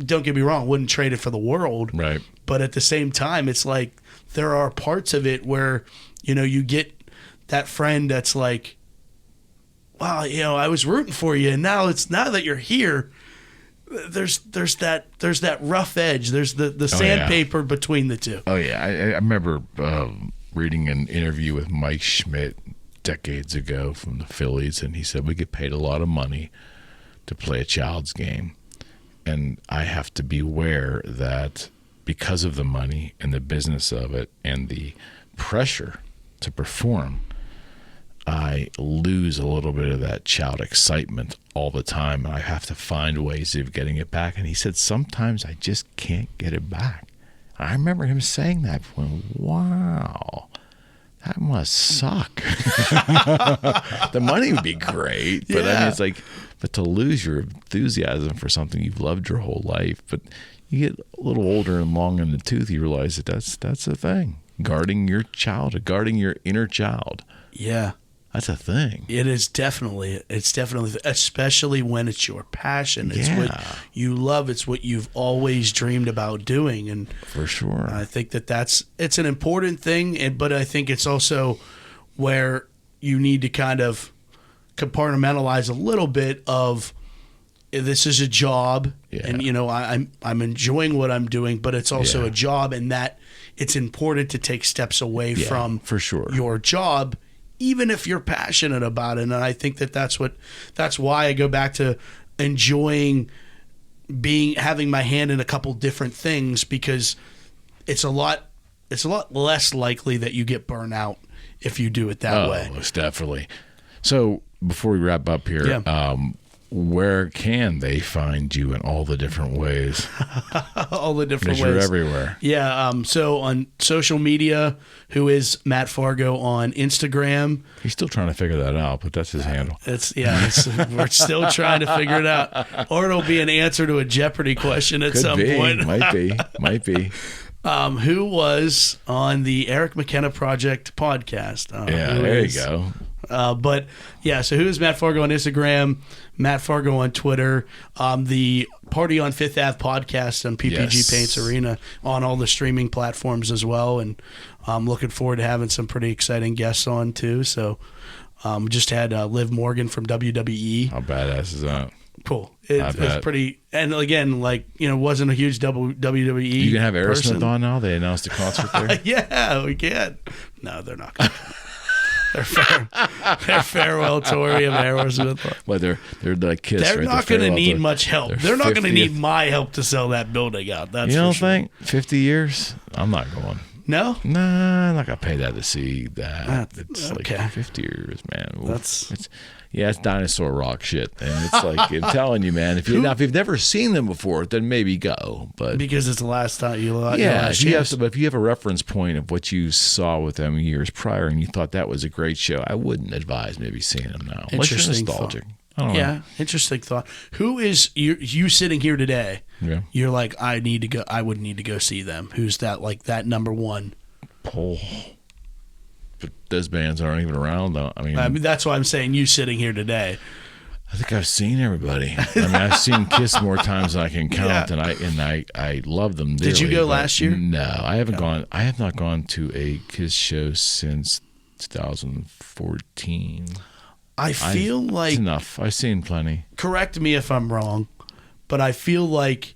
don't get me wrong, wouldn't trade it for the world. Right. But at the same time, it's like there are parts of it where, you get that friend that's like, wow, I was rooting for you. And now that you're here, there's that rough edge. There's the sandpaper between the two. Oh, yeah. I remember reading an interview with Mike Schmidt decades ago from the Phillies, and he said we get paid a lot of money to play a Child's game. and I have to beware that because of the money and the business of it and the pressure to perform, I lose a little bit of that child excitement all the time. I have to find ways of getting it back. And he said, sometimes I just can't get it back. I remember him saying that. Wow, that must suck. The money would be great, but I mean, it's like, but to lose your enthusiasm for something you've loved your whole life, but you get a little older and long in the tooth, you realize that that's a thing. Guarding your child, guarding your inner child. Yeah. That's a thing. It is definitely, especially when it's your passion. It's what you love. It's what you've always dreamed about doing. And for sure, I think it's an important thing, but I think it's also where you need to kind of compartmentalize a little bit of, this is a job, and I'm enjoying what I'm doing, but it's also a job, and that it's important to take steps away from for sure your job, even if you're passionate about it. And I think that's why I go back to enjoying having my hand in a couple different things, because it's a lot less likely that you get burned out if you do it that way. Most definitely. So before we wrap up here, where can they find you in all the different ways? All the different ways. You're everywhere. Yeah. So on social media, who is Matt Fargo on Instagram. He's still trying to figure that out, but that's his handle. We're still trying to figure it out. Or it'll be an answer to a Jeopardy question at some point. Might be. Who was on the Eric McKenna Project podcast. There you go. So who is Matt Fargo on Instagram, Matt Fargo on Twitter, the Party on Fifth Ave podcast on PPG Paints Arena on all the streaming platforms as well. And I'm looking forward to having some pretty exciting guests on too. So just had Liv Morgan from WWE. How badass is that? Cool. It's pretty, and again, wasn't a huge WWE. You can have Aerosmith person. On now. They announced a concert there. Yeah, we can. No, they're not going to. Their farewell tour of Aerosmith. Well, they're like Kiss. They're right? not going to need much help. They're not going to need my help to sell that building out. That's you don't sure. think 50 years? I'm not going. No? Nah, I'm not going to pay that to see that. It's okay. like 50 years, man. That's it's dinosaur rock shit, and it's like I'm telling you, man. If you've never seen them before, then maybe go. But because it's the last time you if you have a reference point of what you saw with them years prior, and you thought that was a great show, I wouldn't advise maybe seeing them now. Unless you're nostalgic. I don't know. Interesting thought. Who is you sitting here today? Yeah, you're like, I need to go. I would need to go see them. Who's that? Like that number one? Oh. But those bands aren't even around, though. I mean, that's why I'm saying you sitting here today. I think I've seen everybody. I mean, I've seen Kiss more times than I can count, and I love them dearly. Did you go last year? No, I haven't gone. I have not gone to a Kiss show since 2014. I feel like enough. I've seen plenty. Correct me if I'm wrong, but I feel like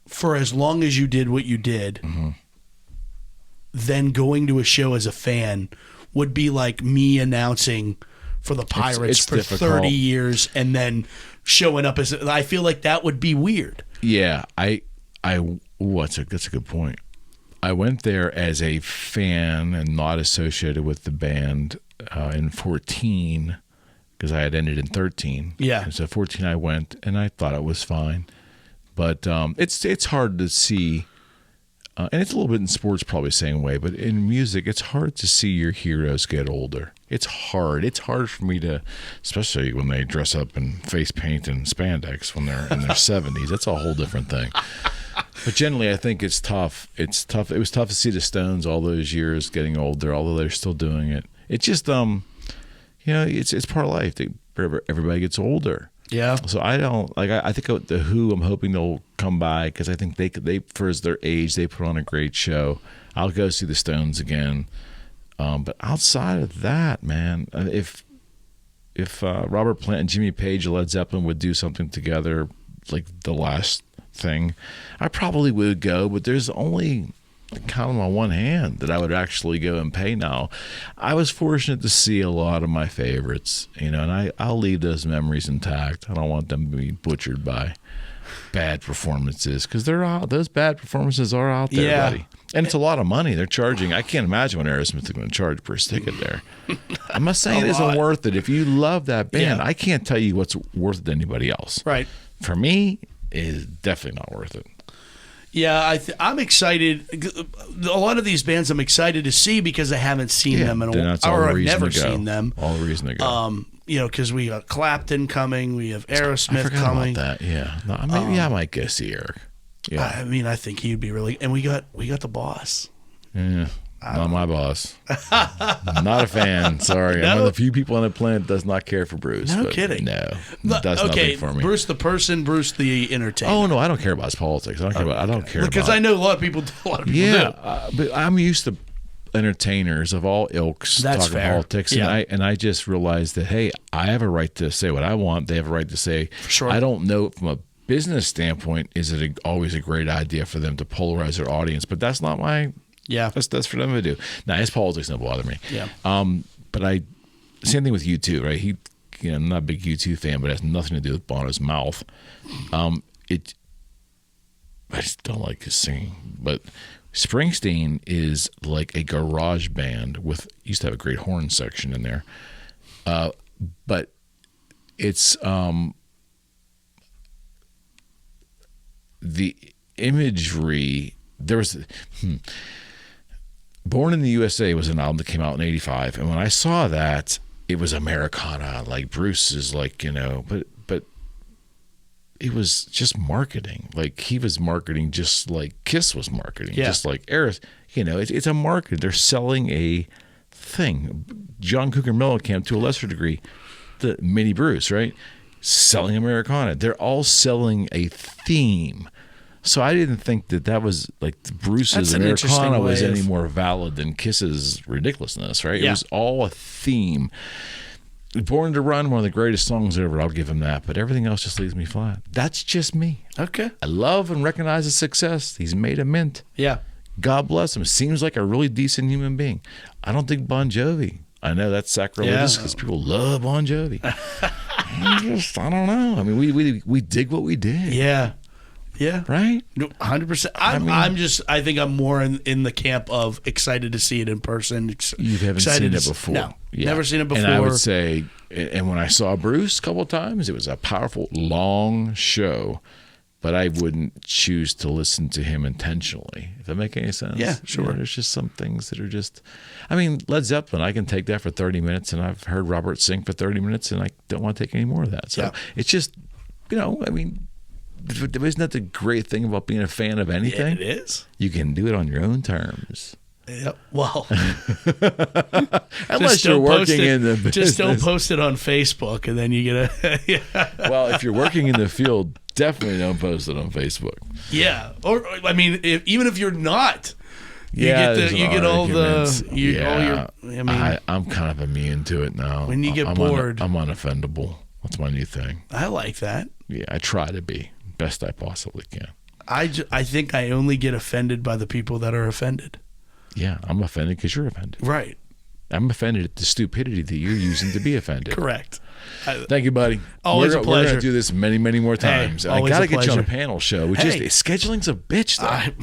for as long as you did what you did. Mm-hmm. Then going to a show as a fan would be like me announcing for the Pirates for difficult. 30 years and then showing up as I feel like that would be weird. Yeah, that's a good point. I went there as a fan and not associated with the band in 14 because I had ended in 13. Yeah. And so 14 I went and I thought it was fine. But it's hard to see. And it's a little bit in sports, probably the same way, but in music, it's hard to see your heroes get older. It's hard. It's hard for me to, especially when they dress up in face paint and spandex when they're in their 70s. That's a whole different thing. But generally, I think it's tough. It's tough. It was tough to see the Stones all those years getting older, although they're still doing it. It's just, it's part of life. Everybody gets older. Yeah. So I don't I think the Who, I'm hoping they'll come by because I think they for their age they put on a great show. I'll go see the Stones again. But outside of that, man, if Robert Plant and Jimmy Page or Led Zeppelin would do something together, like the last thing, I probably would go. But there's only count them on one hand that I would actually go and pay now. I was fortunate to see a lot of my favorites, and I'll leave those memories intact. I don't want them to be butchered by bad performances, because they're out. Those bad performances are out there, Yeah. buddy. And it's a lot of money they're charging. I can't imagine what Aerosmith is going to charge per ticket there. I'm not saying it isn't worth it. If you love that band, I can't tell you what's worth it to anybody else. Right. For me, it is definitely not worth it. Yeah, I'm excited. A lot of these bands I'm excited to see because I haven't seen them in a while, or I've never seen them. All the reason to go. Because we got Clapton coming, we have Aerosmith I forgot coming. about that. Yeah, no, maybe I might go see Eric. Yeah, I mean, I think he'd be really. And we got the boss. Yeah, not my boss. Not a fan. Sorry, I'm one of the few people on the planet that does not care for Bruce. No kidding. No, that's nothing for me. Bruce the person, Bruce the entertainer. Oh no, I don't care about his politics. I don't care because I know a lot of people. Yeah, but I'm used to entertainers of all ilks talking politics, and I just realized that, hey, I have a right to say what I want. They have a right to say. For sure. I don't know from a business standpoint, is it always a great idea for them to polarize their audience? But that's not my. Yeah, that's for them to do. Now, his politics don't bother me. Yeah. But same thing with U2, right? I'm not a big U2 fan, but it has nothing to do with Bono's mouth. I just don't like his singing. But Springsteen is like a garage band used to have a great horn section in there. But it's the imagery. There was Born in the USA was an album that came out in '85, and when I saw that, it was Americana. Like Bruce is like, but it was just marketing. Like he was marketing just like Kiss was marketing, just like Eris. It's a market. They're selling a thing. John Cougar Mellencamp, to a lesser degree, the Mini Bruce, right? Selling Americana. They're all selling a theme. So I didn't think that was like Bruce's Americana was any more valid than Kiss's ridiculousness, right? Yeah. It was all a theme. Born to Run, one of the greatest songs ever, I'll give him that. But everything else just leaves me flat. That's just me. Okay. I love and recognize his success. He's made a mint. Yeah. God bless him. Seems like a really decent human being. I don't think Bon Jovi. I know that's sacrilegious because people love Bon Jovi. I don't know. I mean, we dig what we did. Yeah. Yeah. Right? 100%. I think I'm more in the camp of excited to see it in person. You haven't seen it before. No. Never seen it before. And I would say, and when I saw Bruce a couple of times, it was a powerful, long show, but I wouldn't choose to listen to him intentionally. If that make any sense? Yeah, sure. There's just some things that are just, Led Zeppelin, I can take that for 30 minutes, and I've heard Robert sing for 30 minutes, and I don't want to take any more of that. So it's just, isn't that the great thing about being a fan of anything? Yeah, it is. You can do it on your own terms. Yeah, well, unless you're working in the business. Just don't post it on Facebook, and then you get Well, if you're working in the field, definitely don't post it on Facebook. Yeah, or even if you're not, you get all your. I'm kind of immune to it now. When you get bored, I'm unoffendable. That's my new thing. I like that. Yeah, I try to be best I possibly can. I think I only get offended by the people that are offended. Yeah, I'm offended because you're offended. Right. I'm offended at the stupidity that you're using to be offended. Correct. Thank you, buddy. Always a pleasure. We're going to do this many, many more times. Hey, I got to get you on a panel show. Scheduling's a bitch, though.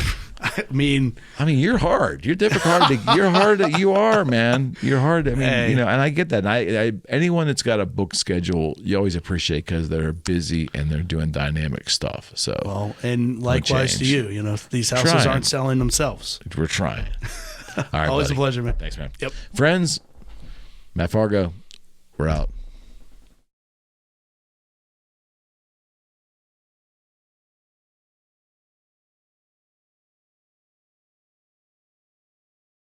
You're hard. You're difficult. You're hard. You are, man. You're hard. And I get that. And anyone that's got a book schedule, you always appreciate because they're busy and they're doing dynamic stuff. So, and likewise to you. These houses aren't selling themselves. We're trying. All right, always buddy. A pleasure, man. Thanks, man. Yep. Friends, Matt Farago, we're out.